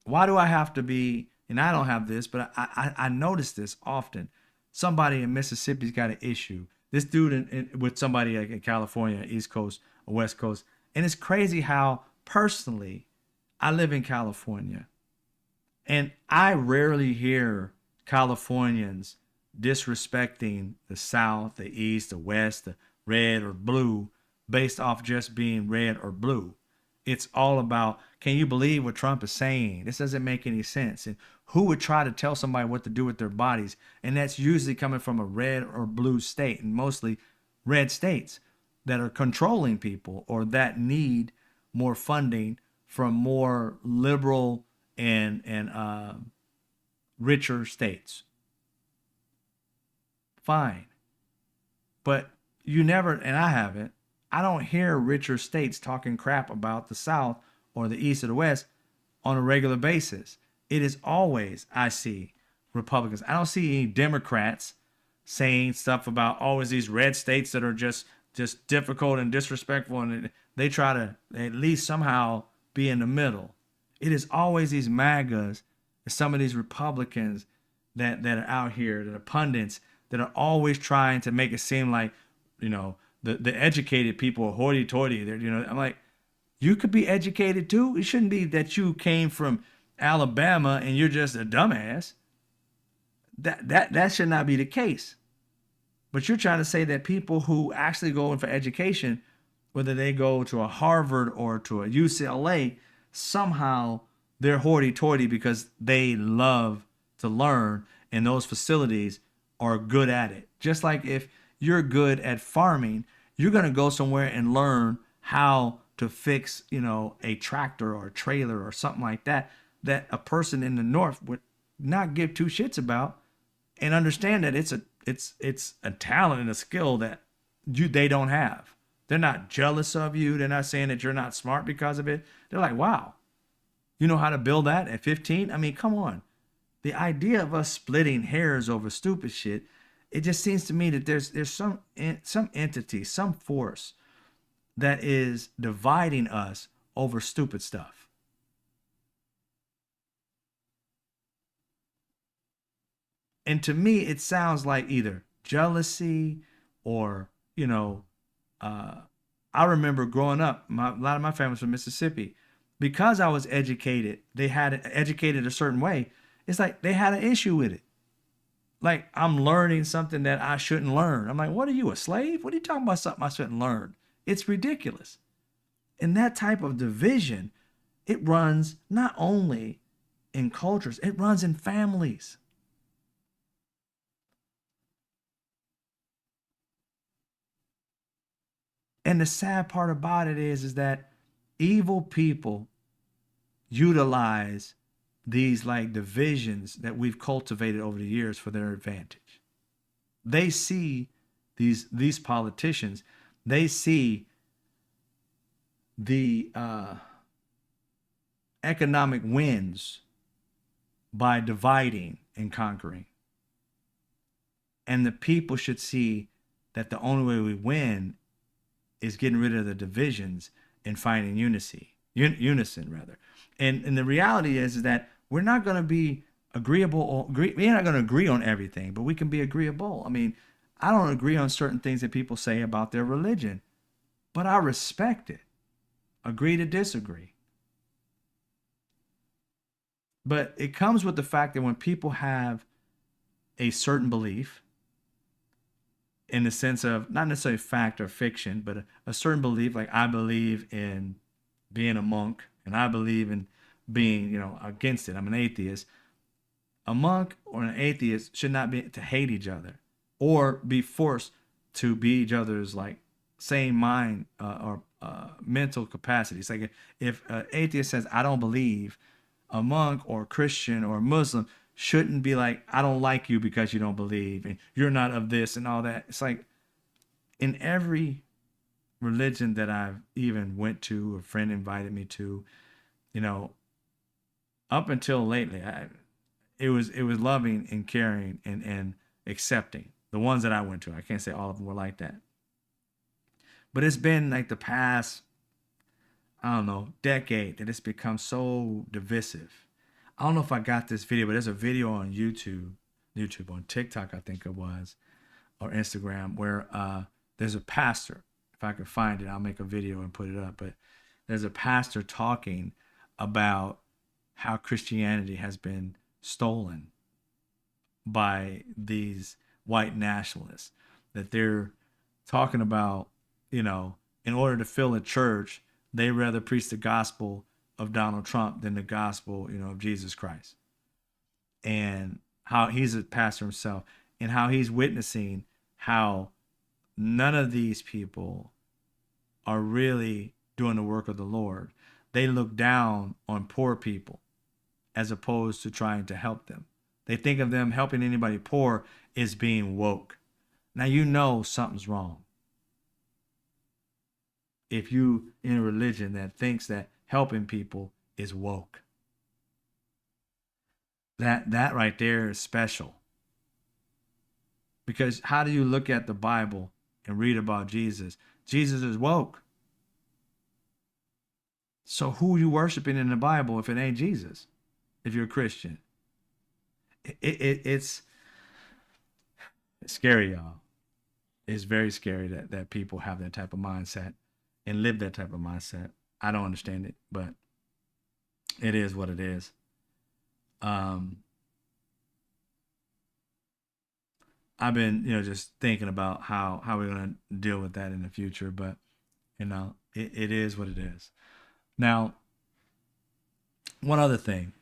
Why do I have to be, and I don't have this, but I notice this often. Somebody in Mississippi's got an issue. This dude with somebody in California, East Coast or West Coast. And it's crazy how personally I live in California. And I rarely hear Californians disrespecting the South, the East, the West, the red or blue based off just being red or blue. It's all about, can you believe what Trump is saying? This doesn't make any sense. And who would try to tell somebody what to do with their bodies? And that's usually coming from a red or blue state, and mostly red states that are controlling people or that need more funding from more liberal and richer states. Fine. But you never, and I haven't, I don't hear richer states talking crap about the South or the East or the West on a regular basis. It is always, I see Republicans. I don't see any Democrats saying stuff about always these red states that are just difficult and disrespectful, and they try to at least somehow be in the middle. It is always these MAGAs, some of these Republicans that are out here, that are pundits, that are always trying to make it seem like, the educated people are hoity-toity. I'm like, you could be educated too. It shouldn't be that you came from Alabama and you're just a dumbass. That should not be the case. But you're trying to say that people who actually go in for education, whether they go to a Harvard or to a UCLA, somehow they're hoity-toity because they love to learn and those facilities are good at it. Just like if you're good at farming, you're going to go somewhere and learn how to fix, a tractor or a trailer or something like that a person in the North would not give two shits about, and understand that it's a talent and a skill that they don't have. They're not jealous of you. They're not saying that you're not smart because of it. They're like, wow, you know how to build that at 15? I mean, come on. The idea of us splitting hairs over stupid shit, it just seems to me that there's some entity, some force that is dividing us over stupid stuff. And to me, it sounds like either jealousy or, you know, I remember growing up, a lot of my family's from Mississippi. Because I was educated, they had educated a certain way. It's like they had an issue with it. Like I'm learning something that I shouldn't learn. I'm like, what are you, a slave? What are you talking about? Something I shouldn't learn? It's ridiculous. And that type of division, it runs not only in cultures, it runs in families. And the sad part about it is that evil people utilize these like divisions that we've cultivated over the years for their advantage. They see these politicians, they see the economic wins by dividing and conquering. And the people should see that the only way we win is getting rid of the divisions and finding unison rather. And the reality is that we're not going to be agreeable. We're not going to agree on everything, but we can be agreeable. I mean, I don't agree on certain things that people say about their religion, but I respect it. Agree to disagree. But it comes with the fact that when people have a certain belief, in the sense of not necessarily fact or fiction, but a certain belief, like I believe in being a monk and I believe in being, against it. I'm an atheist. A monk or an atheist should not be to hate each other or be forced to be each other's like same mind or mental capacity. It's like if an atheist says, I don't believe, a monk or a Christian or a Muslim shouldn't be like, I don't like you because you don't believe and you're not of this and all that. It's like in every religion that I've even went to, a friend invited me to, up until lately, it was loving and caring and accepting. The ones that I went to, I can't say all of them were like that. But it's been like the past, I don't know, decade that it's become so divisive. I don't know if I got this video, but there's a video on YouTube on TikTok, I think it was, or Instagram, where there's a pastor. If I could find it, I'll make a video and put it up. But there's a pastor talking about how Christianity has been stolen by these white nationalists. That they're talking about, in order to fill a church, they rather preach the gospel of Donald Trump than the gospel, of Jesus Christ. And how he's a pastor himself and how he's witnessing how none of these people are really doing the work of the Lord. They look down on poor people as opposed to trying to help them. They think of them helping anybody poor as being woke. Now something's wrong. If you in a religion that thinks that helping people is woke. That right there is special. Because how do you look at the Bible and read about Jesus? Jesus is woke. So who are you worshiping in the Bible if it ain't Jesus? If you're a Christian. It's scary, y'all. It's very scary that people have that type of mindset and live that type of mindset. I don't understand it, but it is what it is. I've been, just thinking about how we're going to deal with that in the future, but it is what it is. Now, one other thing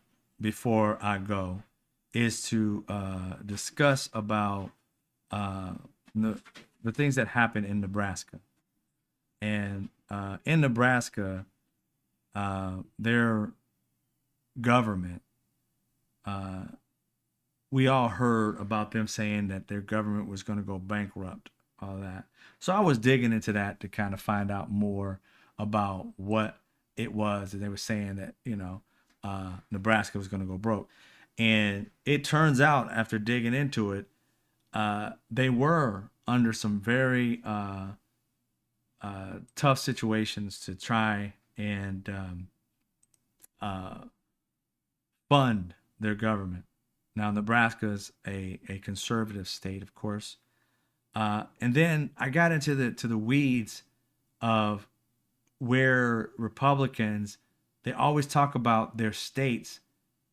before I go is to discuss about the things that happen in Nebraska. And in Nebraska, their government, we all heard about them saying that their government was going to go bankrupt, all that. So I was digging into that to kind of find out more about what it was that they were saying that, Nebraska was going to go broke. And it turns out after digging into it, they were under some very tough situations to try and fund their government. Now, Nebraska's a conservative state, of course. And then I got into the weeds of where Republicans, they always talk about their states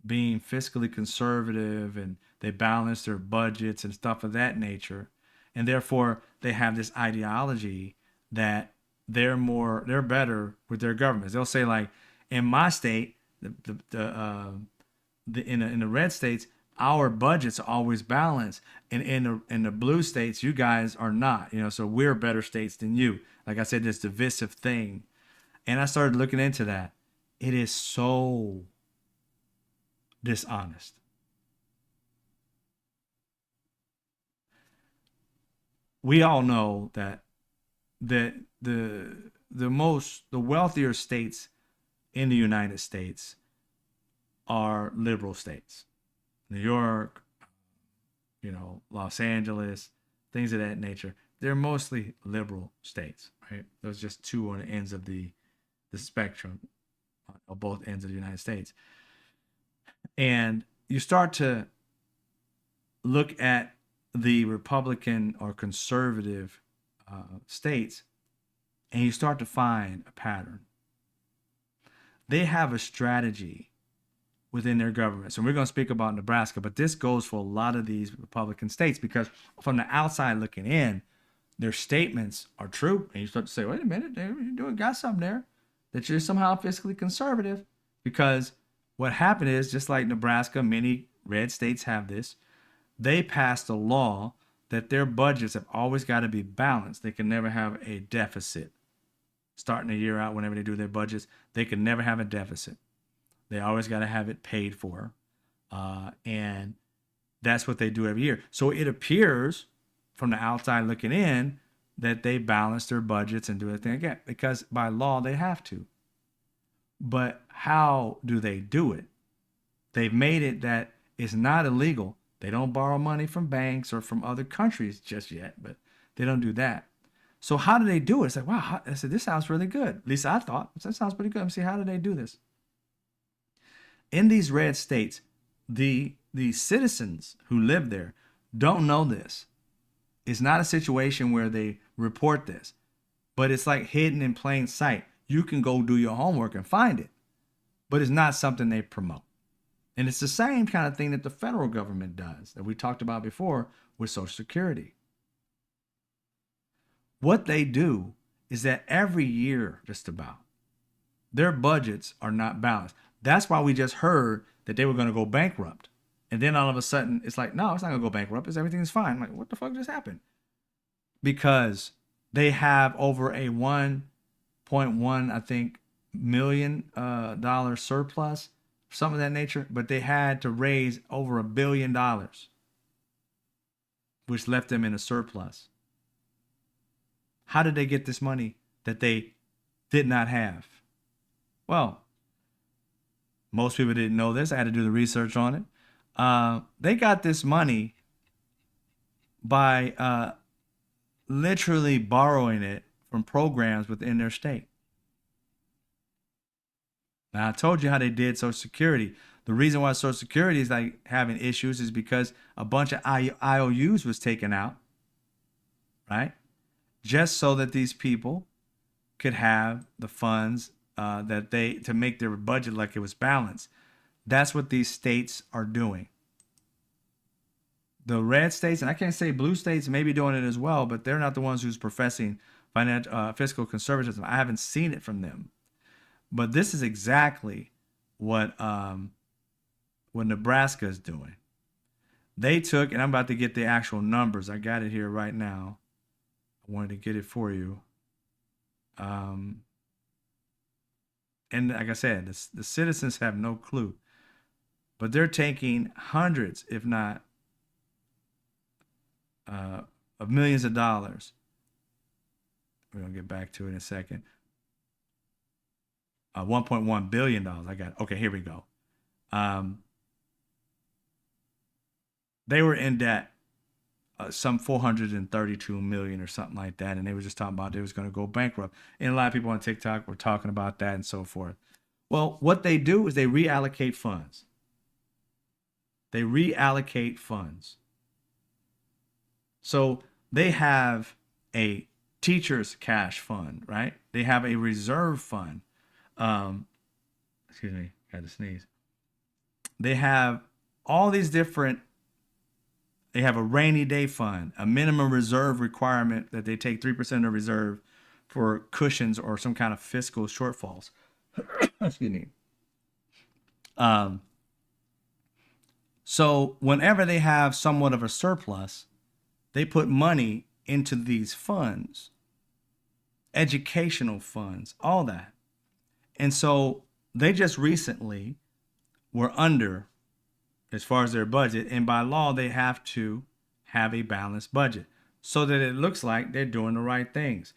being fiscally conservative and they balance their budgets and stuff of that nature. And therefore they have this ideology that they're better with their governments. They'll say like, in my state, in the red states, our budgets are always balanced, and in the blue states, you guys are not. So we're better states than you. Like I said, this divisive thing, and I started looking into that. It is so dishonest. We all know that the wealthier states in the United States are liberal states. New York, Los Angeles, things of that nature. They're mostly liberal states, right? Those are just two on the ends of the spectrum, of both ends of the United States. And you start to look at the Republican or conservative states, and you start to find a pattern. They have a strategy within their governments. And we're going to speak about Nebraska, but this goes for a lot of these Republican states, because from the outside looking in, their statements are true. And you start to say, wait a minute, you got something there, that you're somehow fiscally conservative. Because what happened is, just like Nebraska, many red states have this, they passed a law that their budgets have always got to be balanced. They can never have a deficit. Starting a year out, whenever they do their budgets, they can never have a deficit. They always got to have it paid for. And that's what they do every year. So it appears from the outside looking in that they balance their budgets and do everything again, because by law they have to. But how do they do it? They've made it that it's not illegal. They don't borrow money from banks or from other countries just yet, but they don't do that. So how do they do it? It's like, wow, I said, this sounds really good. At least I thought, that sounds pretty good. Let me see, how do they do this? In these red states, the citizens who live there don't know this. It's not a situation where they report this, but it's like hidden in plain sight. You can go do your homework and find it, but it's not something they promote. And it's the same kind of thing that the federal government does, that we talked about before with Social Security. What they do is that every year, just about, their budgets are not balanced. That's why we just heard that they were going to go bankrupt. And then all of a sudden, it's like, no, it's not going to go bankrupt. Everything's fine. I'm like, what the fuck just happened? Because they have over a 1.1, I think, million dollar surplus, something of that nature. But they had to raise over $1 billion, which left them in a surplus. How did they get this money that they did not have? Well, most people didn't know this. I had to do the research on it. They got this money by literally borrowing it from programs within their state. Now, I told you how they did Social Security. The reason why Social Security is like having issues is because a bunch of IOUs was taken out, right? Just so that these people could have the funds to make their budget like it was balanced. That's what these states are doing. The red states, and I can't say blue states may be doing it as well, but they're not the ones who's professing fiscal conservatism. I haven't seen it from them. But this is exactly what Nebraska is doing. They took, and I'm about to get the actual numbers. I got it here right now. I wanted to get it for you. And like I said, the citizens have no clue. But they're taking hundreds, if not of millions of dollars. We're going to get back to it in a second. $1.1 billion. I got it. Okay, here we go. They were in debt, some 432 million or something like that, and they were just talking about they was going to go bankrupt. And a lot of people on TikTok were talking about that and so forth. Well, what they do is they reallocate funds. They reallocate funds. So they have a teacher's cash fund, right? They have a reserve fund. Excuse me, had to sneeze. They have all these different, they have a rainy day fund, a minimum reserve requirement that they take 3% of reserve for cushions or some kind of fiscal shortfalls. Excuse me. So whenever they have somewhat of a surplus, they put money into these funds, educational funds, all that. And so they just recently were under as far as their budget. And by law, they have to have a balanced budget so that it looks like they're doing the right things.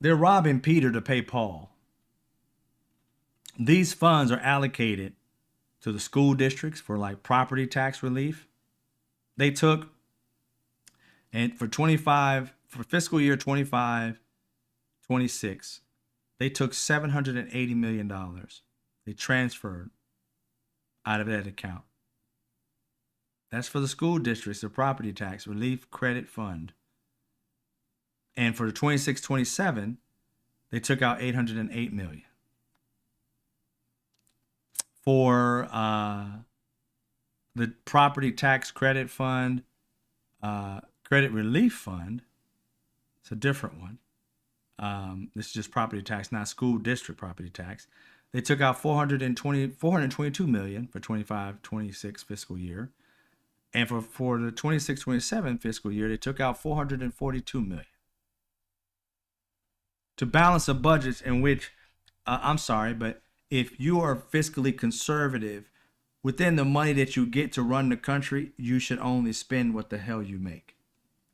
They're robbing Peter to pay Paul. These funds are allocated to the school districts for like property tax relief. They took, and for fiscal year 25, 26, they took $780 million. They transferred out of that account. That's for the school districts, the property tax relief credit fund. And for the 26, 27, they took out $808 million. For the property tax credit fund, credit relief fund, it's a different one. This is just property tax, not school district property tax. They took out $422 million for 25-26 fiscal year. And for the 26-27 fiscal year, they took out $442 million. To balance a budget in which, I'm sorry, but if you are fiscally conservative, within the money that you get to run the country, you should only spend what the hell you make.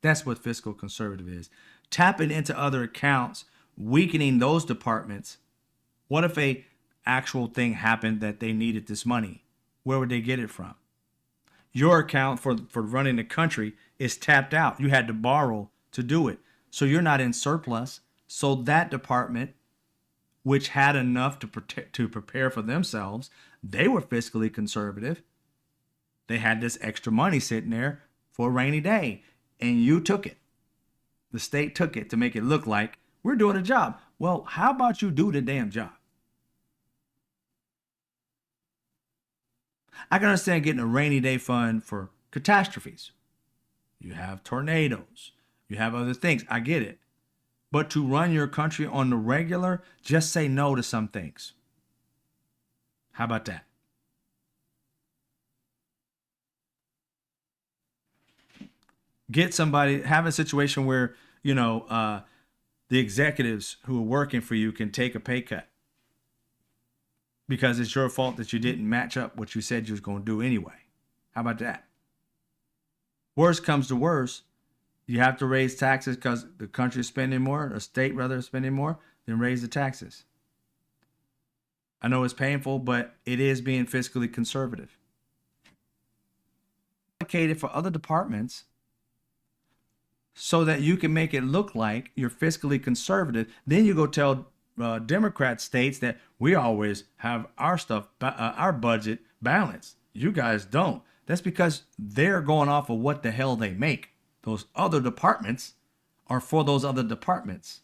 That's what fiscal conservative is. Tapping into other accounts, weakening those departments. What if a actual thing happened that they needed this money? Where would they get it from? Your account for running the country is tapped out. You had to borrow to do it. So you're not in surplus. So that department, which had enough to prepare for themselves, they were fiscally conservative. They had this extra money sitting there for a rainy day, and you took it. The state took it to make it look like we're doing a job. Well, how about you do the damn job? I can understand getting a rainy day fund for catastrophes. You have tornadoes. You have other things. I get it. But to run your country on the regular, just say no to some things. How about that? Get somebody, have a situation where, the executives who are working for you can take a pay cut because it's your fault that you didn't match up what you said you was going to do anyway. How about that? Worst comes to worst, you have to raise taxes because the country is spending more, or state rather is spending more, then raise the taxes. I know it's painful, but it is being fiscally conservative. Allocated for other departments so that you can make it look like you're fiscally conservative. Then you go tell Democrat states that we always have our stuff, our budget balanced. You guys don't. That's because they're going off of what the hell they make. Those other departments are for those other departments.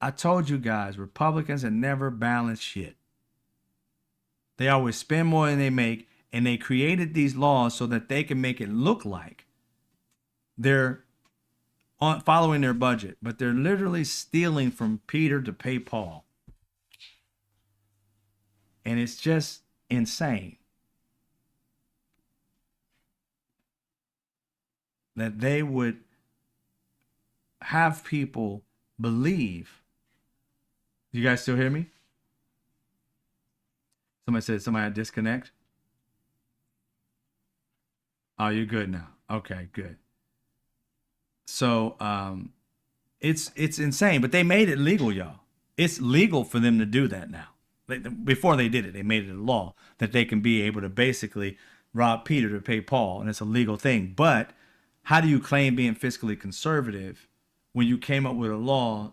I told you guys, Republicans have never balanced shit. They always spend more than they make, and they created these laws so that they can make it look like they're following their budget, but they're literally stealing from Peter to pay Paul. And it's just insane that they would have people believe. You guys still hear me? Somebody said somebody had disconnect. Oh, you're good now. Okay, good. So it's insane, but they made it legal, y'all. It's legal for them to do that now. Before they did it, they made it a law that they can be able to basically rob Peter to pay Paul, and it's a legal thing. But how do you claim being fiscally conservative when you came up with a law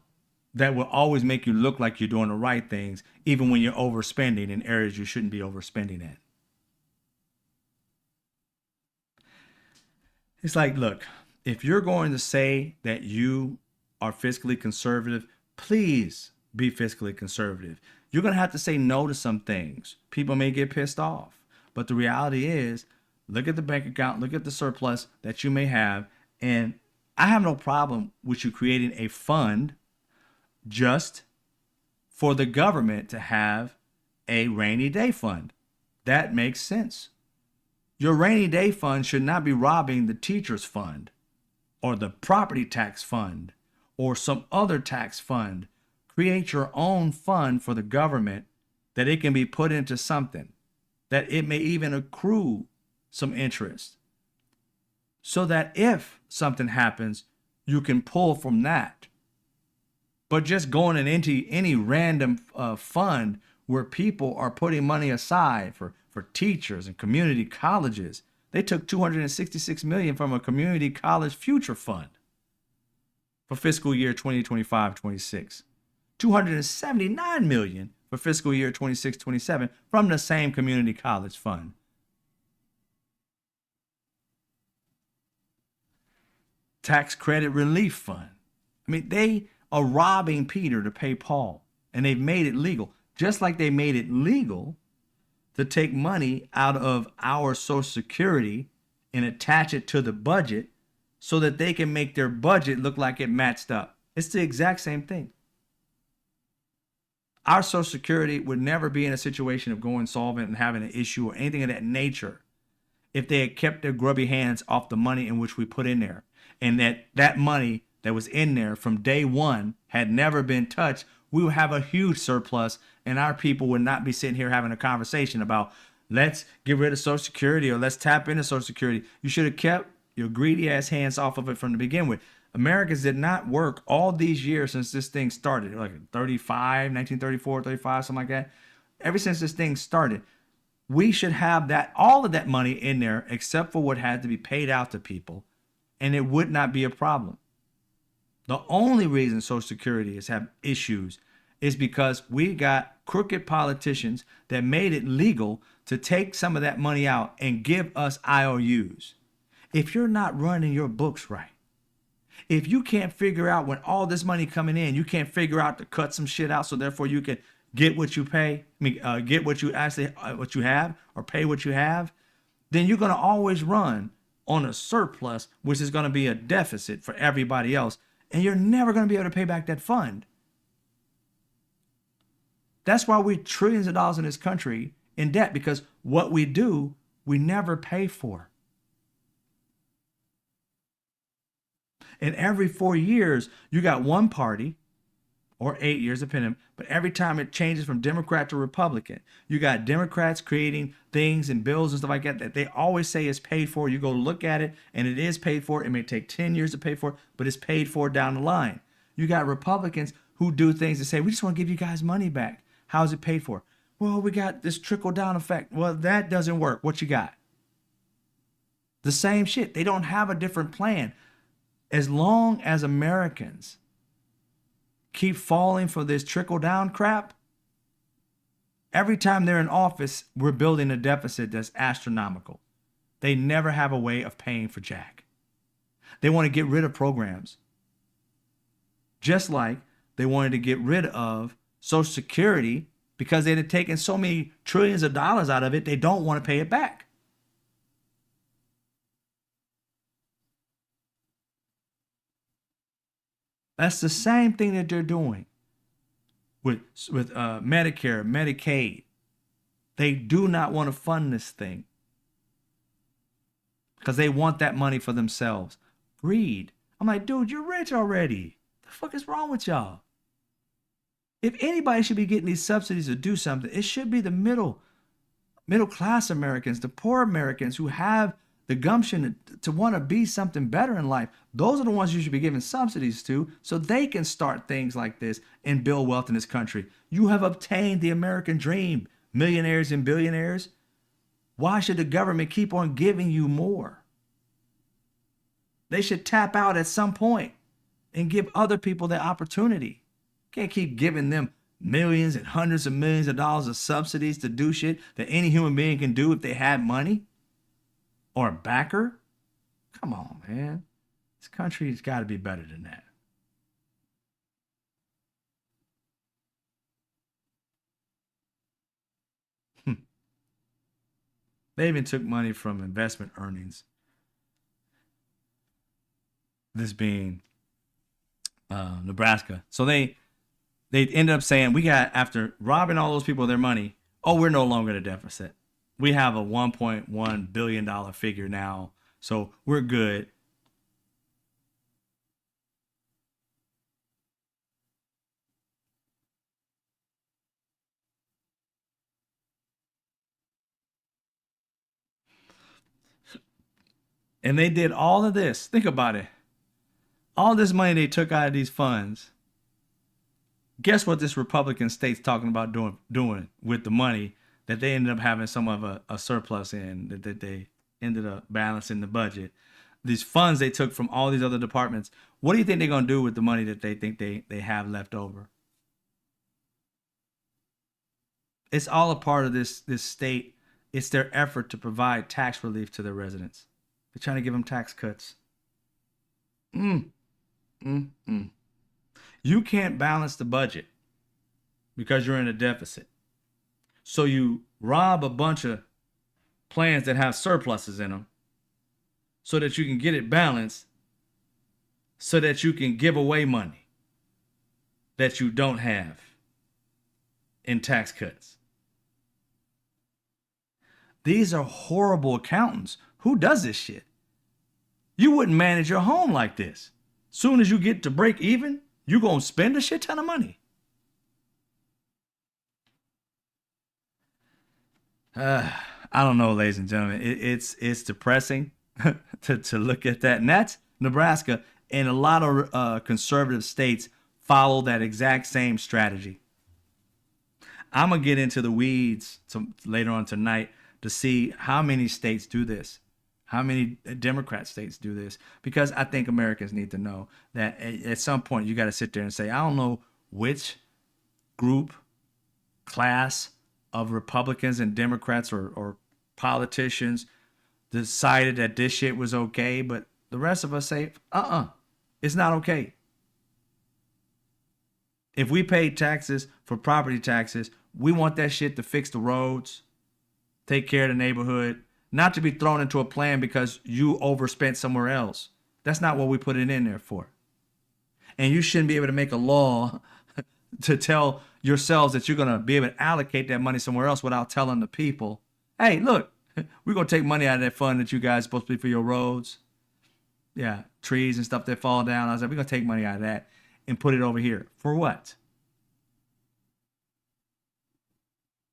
that will always make you look like you're doing the right things, even when you're overspending in areas you shouldn't be overspending in. It's like, look, if you're going to say that you are fiscally conservative, please be fiscally conservative. You're going to have to say no to some things. People may get pissed off. But the reality is, look at the bank account, look at the surplus that you may have. And I have no problem with you creating a fund just for the government to have a rainy day fund. That makes sense. Your rainy day fund should not be robbing the teacher's fund or the property tax fund or some other tax fund. Create your own fund for the government that it can be put into something, that it may even accrue some interest, so that if something happens, you can pull from that. But just going into any random fund where people are putting money aside for teachers and community colleges. They took $266 million from a community college future fund for fiscal year 2025-26. $279 million for fiscal year 26-27 from the same community college fund. Tax credit relief fund. I mean, they are robbing Peter to pay Paul, and they've made it legal, just like they made it legal to take money out of our Social Security and attach it to the budget so that they can make their budget look like it matched up. It's the exact same thing. Our Social Security would never be in a situation of going solvent and having an issue or anything of that nature if they had kept their grubby hands off the money in which we put in there, and that money that was in there from day one had never been touched. We would have a huge surplus, and our people would not be sitting here having a conversation about let's get rid of Social Security or let's tap into Social Security. You should have kept your greedy ass hands off of it from the begin with. Americans did not work all these years since this thing started, like 1934, 35, something like that. Ever since this thing started, we should have that, all of that money in there except for what had to be paid out to people, and it would not be a problem. The only reason Social Security has had issues is because we got crooked politicians that made it legal to take some of that money out and give us IOUs. If you're not running your books right, if you can't figure out when all this money coming in, you can't figure out to cut some shit out so therefore you can get what you pay, get what you actually what you have or pay what you have, then you're going to always run on a surplus, which is going to be a deficit for everybody else. And you're never going to be able to pay back that fund. That's why we're trillions of dollars in this country in debt, because what we do, we never pay for. And every 4 years, you got one party, or 8 years, depending, but every time it changes from Democrat to Republican, you got Democrats creating things and bills and stuff like that they always say is paid for. You go look at it, and it is paid for. It may take 10 years to pay for, but it's paid for down the line. You got Republicans who do things that say, we just want to give you guys money back. How is it paid for? Well, we got this trickle-down effect. Well, that doesn't work. What you got? The same shit. They don't have a different plan. As long as Americans keep falling for this trickle-down crap, every time they're in office, we're building a deficit that's astronomical. They never have a way of paying for jack. They want to get rid of programs. Just like they wanted to get rid of Social Security because they had taken so many trillions of dollars out of it, they don't want to pay it back. That's the same thing that they're doing with Medicare, Medicaid. They do not want to fund this thing because they want that money for themselves. Greed. I'm like, dude, you're rich already. The fuck is wrong with y'all? If anybody should be getting these subsidies to do something, it should be the middle class Americans, the poor Americans who have the gumption to want to be something better in life. Those are the ones you should be giving subsidies to so they can start things like this and build wealth in this country. You have obtained the American dream, millionaires and billionaires. Why should the government keep on giving you more? They should tap out at some point and give other people the opportunity. Can't keep giving them millions and hundreds of millions of dollars of subsidies to do shit that any human being can do if they had money or a backer. Come on, man. This country's got to be better than that. They even took money from investment earnings. This being Nebraska. So they ended up saying, we got, after robbing all those people of their money, oh, we're no longer at a deficit. We have a $1.1 billion figure now. So we're good. And they did all of this. Think about it. All this money they took out of these funds. Guess what this Republican state's talking about doing with the money that they ended up having some of a surplus in, that they ended up balancing the budget. These funds they took from all these other departments. What do you think they're going to do with the money that they think they have left over? It's all a part of this state. It's their effort to provide tax relief to their residents. They're trying to give them tax cuts. You can't balance the budget because you're in a deficit. So you rob a bunch of plans that have surpluses in them so that you can get it balanced, so that you can give away money that you don't have in tax cuts. These are horrible accountants. Who does this shit? You wouldn't manage your home like this. Soon as you get to break even, you're going to spend a shit ton of money. I don't know, ladies and gentlemen. It's depressing to look at that. And that's Nebraska. And a lot of conservative states follow that exact same strategy. I'm going to get into the weeds later on tonight to see how many states do this. How many Democrat states do this? Because I think Americans need to know that at some point you got to sit there and say, I don't know which group, class of Republicans and Democrats or politicians decided that this shit was okay, but the rest of us say, it's not okay. If we pay taxes for property taxes, we want that shit to fix the roads, take care of the neighborhood, not to be thrown into a plan because you overspent somewhere else. That's not what we put it in there for. And you shouldn't be able to make a law to tell yourselves that you're going to be able to allocate that money somewhere else without telling the people, hey, look, we're going to take money out of that fund that you guys are supposed to be for your roads. Yeah, trees and stuff that fall down. I was like, we're going to take money out of that and put it over here. For what?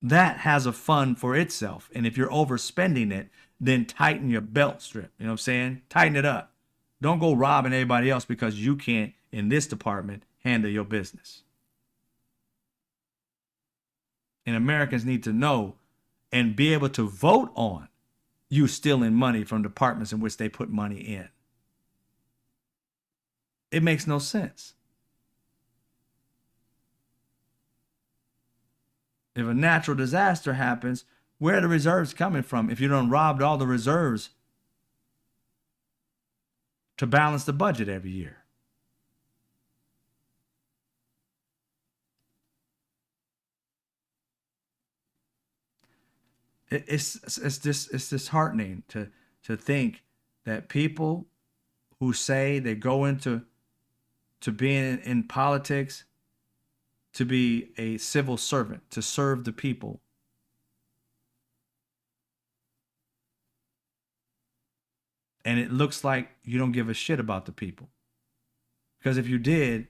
That has a fund for itself. And if you're overspending it, then tighten your belt strip. You know what I'm saying? Tighten it up. Don't go robbing everybody else because you can't, in this department, handle your business. And Americans need to know and be able to vote on you stealing money from departments in which they put money in. It makes no sense. If a natural disaster happens, where are the reserves coming from if you done robbed all the reserves to balance the budget every year? It's disheartening to think that people who say they go into being in politics to be a civil servant, to serve the people, and it looks like you don't give a shit about the people. Because if you did,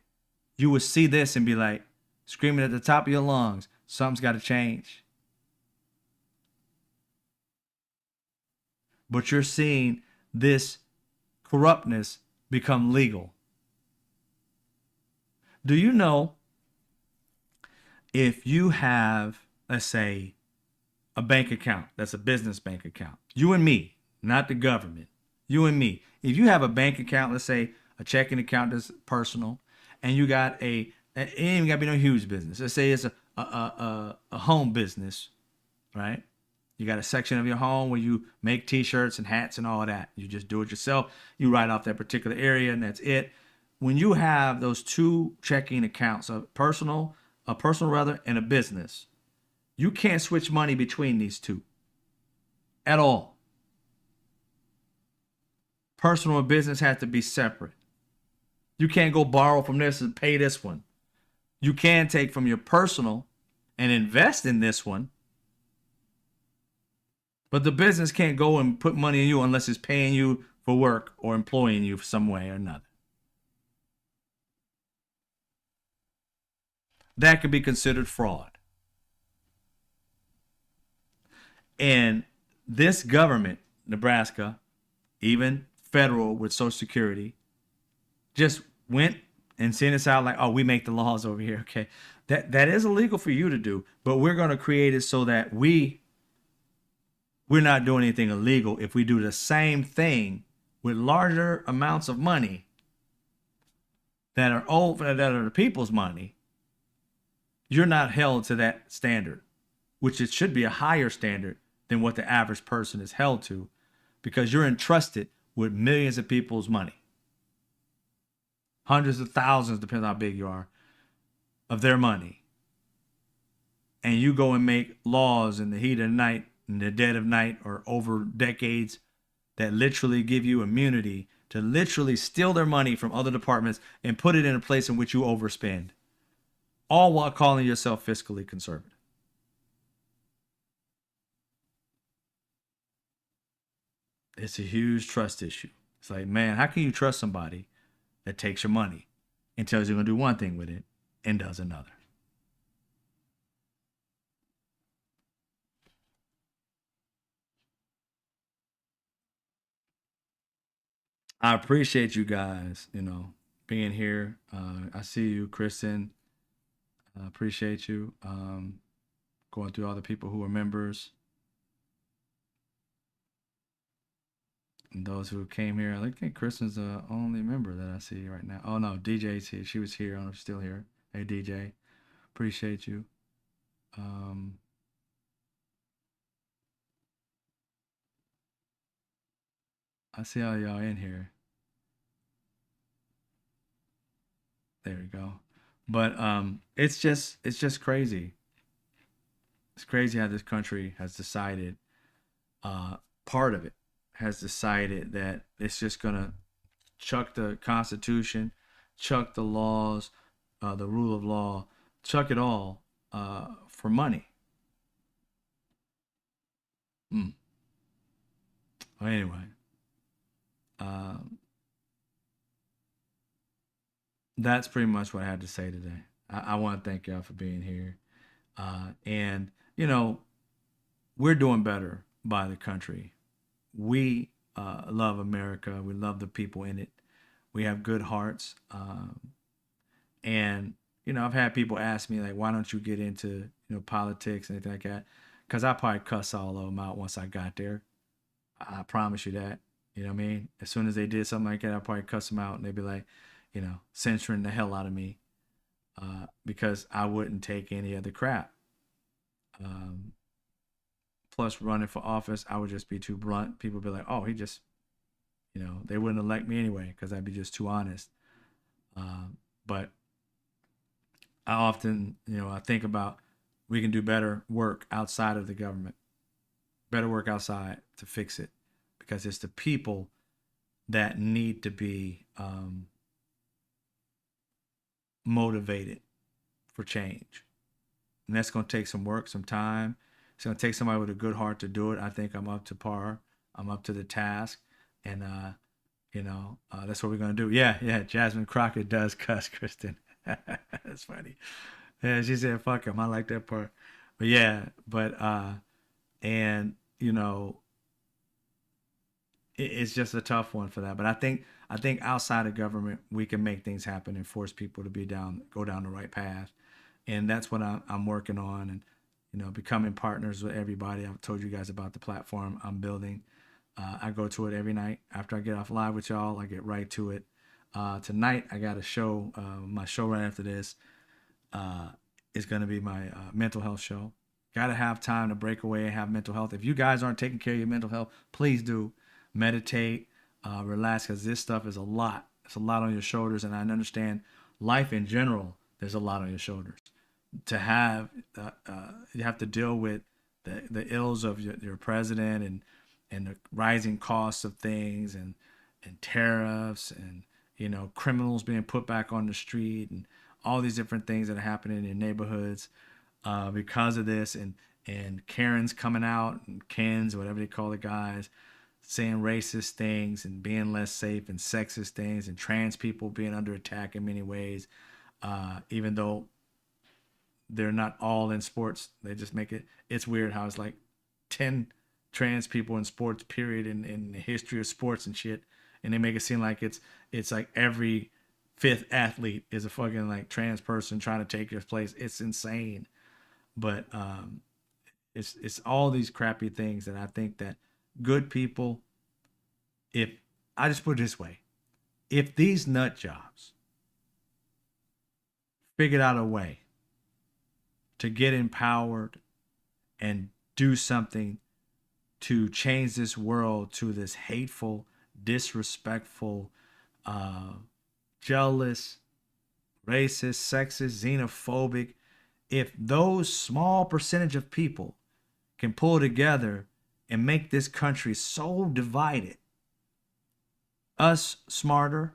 you would see this and be like, screaming at the top of your lungs, something's got to change. But you're seeing this corruptness become legal. Do you know if you have, let's say, a bank account, that's a business bank account, you and me, not the government, you and me, if you have a bank account, let's say a checking account that's personal, and you got a It ain't even gotta be no huge business. Let's say it's a home business, right? You got a section of your home where you make T-shirts and hats and all of that. You just do it yourself. You write off that particular area, and that's it. When you have those two checking accounts, a personal rather, and a business, you can't switch money between these two at all. Personal and business have to be separate. You can't go borrow from this and pay this one. You can take from your personal and invest in this one, but the business can't go and put money in you unless it's paying you for work or employing you some way or another. That could be considered fraud. And this government, Nebraska, even federal with Social Security, just went and sent us out like, oh, we make the laws over here. Okay. That is illegal for you to do, but we're going to create it so that we're not doing anything illegal if we do the same thing with larger amounts of money that are the people's money. You're not held to that standard, which it should be a higher standard than what the average person is held to, because you're entrusted with millions of people's money. Hundreds of thousands, depending on how big you are, of their money. And you go and make laws in the heat of the night, in the dead of night, or over decades that literally give you immunity to literally steal their money from other departments and put it in a place in which you overspend. All while calling yourself fiscally conservative. It's a huge trust issue. It's like, man, how can you trust somebody that takes your money and tells you going to do one thing with it and does another? I appreciate you guys, being here. I see you, Kristen. I appreciate you. Going through all the people who are members. And those who came here. I think Kristen's the only member that I see right now. Oh no, DJ's here. She was here. I don't know if she's still here. Hey DJ, appreciate you. I see all y'all in here. There we go. But it's just crazy. It's crazy how this country has decided. Part of it has decided that it's just gonna chuck the Constitution, chuck the laws, the rule of law, chuck it all for money. Well, anyway, that's pretty much what I had to say today. I want to thank y'all for being here. And, we're doing better by the country. We love America. We love the people in it. We have good hearts. And, I've had people ask me, like, why don't you get into, politics and anything like that? Because I probably cuss all of them out once I got there. I promise you that. You know what I mean? As soon as they did something like that, I'd probably cuss them out and they'd be like, censoring the hell out of me because I wouldn't take any other crap. Plus, running for office, I would just be too blunt. People would be like, oh, he just, they wouldn't elect me anyway because I'd be just too honest. But I often, I think about we can do better work outside of the government, better work outside to fix it, because it's the people that need to be motivated for change. And that's going to take some work, some time. It's going to take somebody with a good heart to do it. I think I'm up to par. I'm up to the task. And, that's what we're going to do. Yeah. Jasmine Crockett does cuss, Kristen. That's funny. Yeah, she said, fuck him. I like that part. But yeah, and, it's just a tough one for that. But I think outside of government, we can make things happen and force people to go down the right path. And that's what I'm working on, and becoming partners with everybody. I've told you guys about the platform I'm building. I go to it every night after I get off live with y'all. I get right to it. Tonight I got a show, my show right after this. is going to be my mental health show. Got to have time to break away and have mental health. If you guys aren't taking care of your mental health, please do meditate, relax, because this stuff is a lot. It's a lot on your shoulders, and I understand life in general. There's a lot on your shoulders. To have, you have to deal with the ills of your president and the rising costs of things and tariffs and criminals being put back on the street and all these different things that are happening in your neighborhoods because of this and Karens coming out and Kens, whatever they call the guys, saying racist things and being less safe and sexist things and trans people being under attack in many ways, even though they're not all in sports. They just make it. It's weird how it's like 10 trans people in sports, period, in the history of sports and shit, and they make it seem like it's like every fifth athlete is a fucking like trans person trying to take your place. It's insane, but it's all these crappy things that I think that good people. If I just put it this way, if these nut jobs figured out a way to get empowered and do something to change this world to this hateful, disrespectful, jealous, racist, sexist, xenophobic, if those small percentage of people can pull together and make this country so divided, us smarter,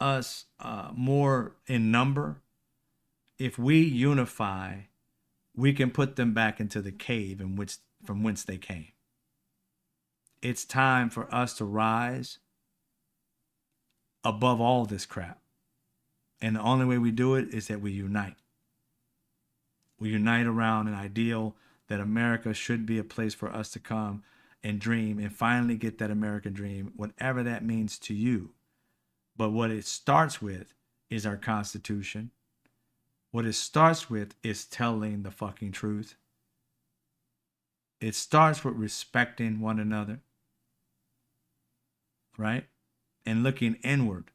us more in number, if we unify, we can put them back into the cave from whence they came. It's time for us to rise above all this crap. And the only way we do it is that we unite. We unite around an ideal that America should be a place for us to come and dream and finally get that American dream, whatever that means to you. But what it starts with is our Constitution. What it starts with is telling the fucking truth. It starts with respecting one another, right? And looking inward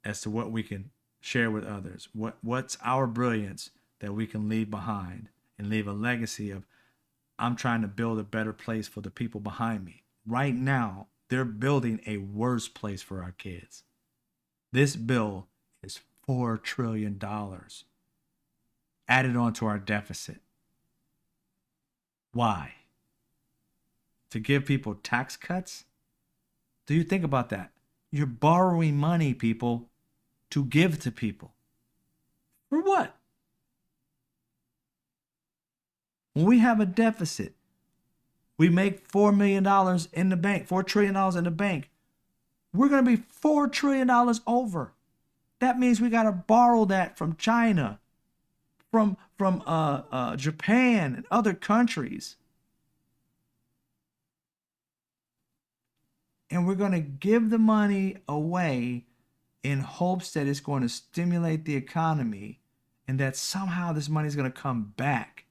as to what we can share with others. What's our brilliance that we can leave behind and leave a legacy of, I'm trying to build a better place for the people behind me. Right now, they're building a worse place for our kids. This bill is $4 trillion added onto our deficit. Why? To give people tax cuts? Do you think about that? You're borrowing money, people, to give to people. For what? When we have a deficit, we make $4 million in the bank, $4 trillion in the bank. We're going to be $4 trillion over. That means we got to borrow that from China, from Japan and other countries. And we're going to give the money away in hopes that it's going to stimulate the economy and that somehow this money is going to come back.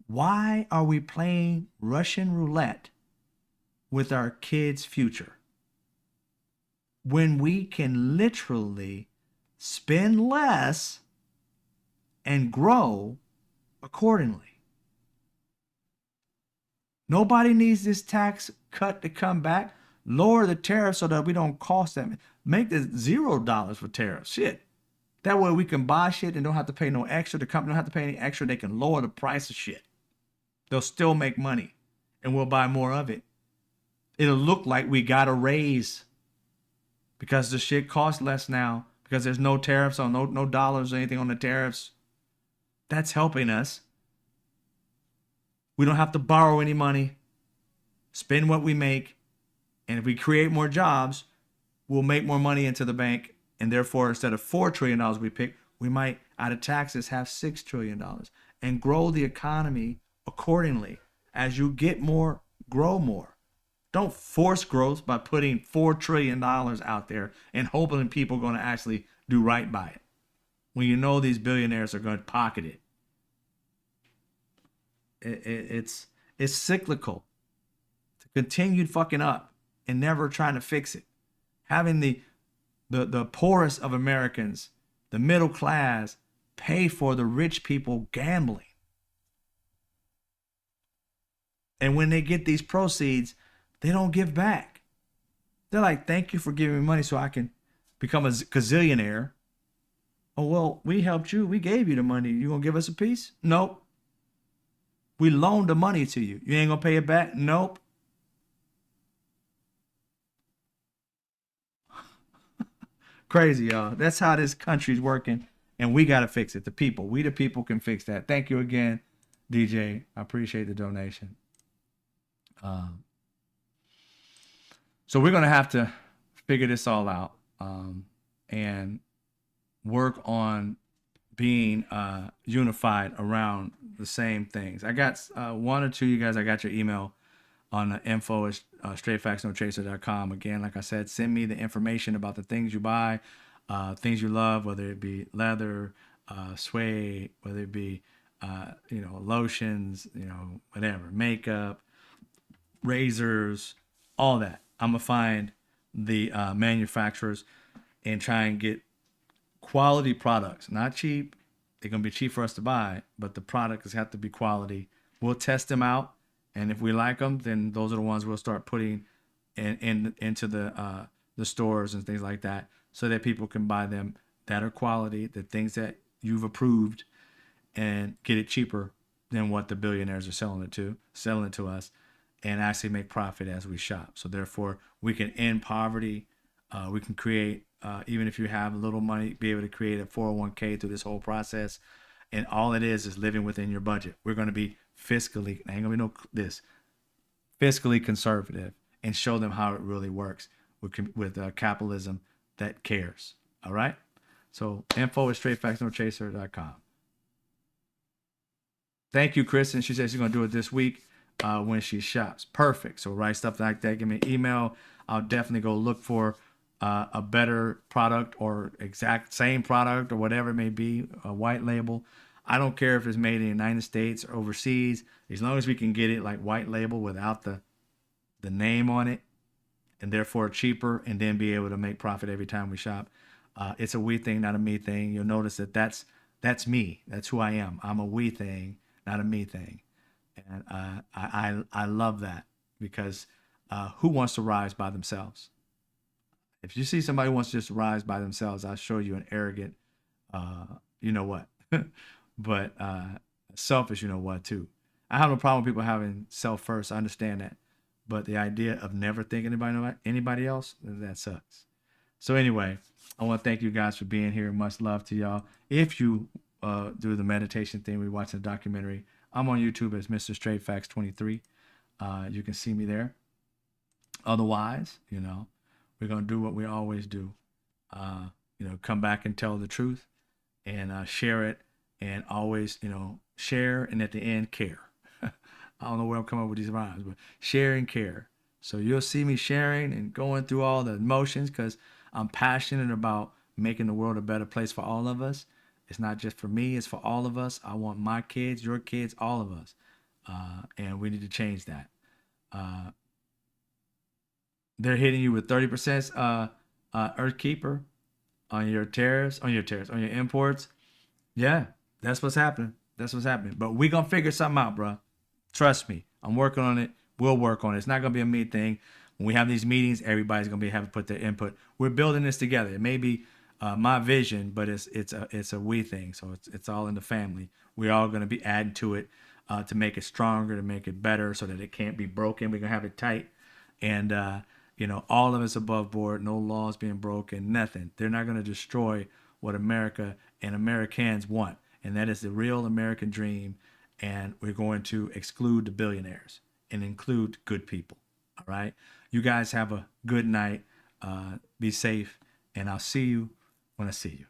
Why are we playing Russian roulette with our kids' future when we can literally spend less and grow accordingly? Nobody needs this tax cut to come back. Lower the tariffs so that we don't cost them. Make this $0 for tariffs. Shit. That way we can buy shit and don't have to pay no extra. The company don't have to pay any extra. They can lower the price of shit. They'll still make money and we'll buy more of it. It'll look like we got a raise because the shit costs less now because there's no tariffs on no dollars or anything on the tariffs. That's helping us. We don't have to borrow any money. Spend what we make. And if we create more jobs, we'll make more money into the bank. And therefore, instead of $4 trillion we pick, we might, out of taxes, have $6 trillion and grow the economy accordingly. As you get more, grow more. Don't force growth by putting $4 trillion out there and hoping people are going to actually do right by it, when you know these billionaires are going to pocket it. It's cyclical. To continue fucking up and never trying to fix it. Having the poorest of Americans, the middle class, pay for the rich people gambling. And when they get these proceeds, they don't give back. They're like, thank you for giving me money so I can become a gazillionaire. Oh, well, we helped you. We gave you the money. You gonna give us a piece? Nope. We loaned the money to you. You ain't gonna pay it back? Nope. Crazy, y'all. That's how this country's working. And we got to fix it. The people. We the people can fix that. Thank you again, DJ. I appreciate the donation. So we're going to have to figure this all out and work on being unified around the same things. I got one or two of you guys, I got your email on the info at straightfactsnochaser.com. Again, like I said, send me the information about the things you buy, things you love, whether it be leather, suede, whether it be, lotions, whatever, makeup, razors, all that. I'm going to find the manufacturers and try and get quality products, not cheap. They're going to be cheap for us to buy, but the products have to be quality. We'll test them out. And if we like them, then those are the ones we'll start putting into the stores and things like that, so that people can buy them that are quality, the things that you've approved, and get it cheaper than what the billionaires are selling it to us, and actually make profit as we shop. So therefore, we can end poverty. We can create, even if you have little money, be able to create a 401k through this whole process. And all it is living within your budget. We're going to be fiscally, ain't gonna be no this, fiscally conservative, and show them how it really works with capitalism that cares. All right. So info at straightfactsnochaser.com. Thank you, Kristen. She says she's gonna do it this week when she shops. Perfect. So write stuff like that. Give me an email. I'll definitely go look for a better product or exact same product or whatever it may be, a white label. I don't care if it's made in the United States or overseas, as long as we can get it like white label without the name on it, and therefore cheaper, and then be able to make profit every time we shop. It's a we thing, not a me thing. You'll notice that that's me. That's who I am. I'm a we thing, not a me thing. And I love that, because who wants to rise by themselves? If you see somebody who wants to just rise by themselves, I'll show you an arrogant, you know what, but selfish, you know what, too. I have no problem with people having self first. I understand that. But the idea of never thinking about anybody else, that sucks. So anyway, I want to thank you guys for being here. Much love to y'all. If you do the meditation thing, we watch the documentary, I'm on YouTube as Mr. Straight Facts 23. You can see me there. Otherwise, we're going to do what we always do. Come back and tell the truth, and share it, and always, share, and at the end, care. I don't know where I'm coming up with these rhymes, but share and care. So you'll see me sharing and going through all the emotions, because I'm passionate about making the world a better place for all of us. It's not just for me, it's for all of us. I want my kids, your kids, all of us. And we need to change that. They're hitting you with 30% Earthkeeper on your tariffs, on your imports. Yeah, that's what's happening. But we going to figure something out, bro. Trust me. I'm working on it. We'll work on it. It's not going to be a me thing. When we have these meetings, everybody's going to have to put their input. We're building this together. It may be my vision, but it's a we thing. So it's all in the family. We're all going to be adding to it to make it stronger, to make it better, so that it can't be broken. We're going to have it tight. And, all of us above board, no laws being broken, nothing. They're not going to destroy what America and Americans want. And that is the real American dream. And we're going to exclude the billionaires and include good people. All right. You guys have a good night. Be safe. And I'll see you when I see you.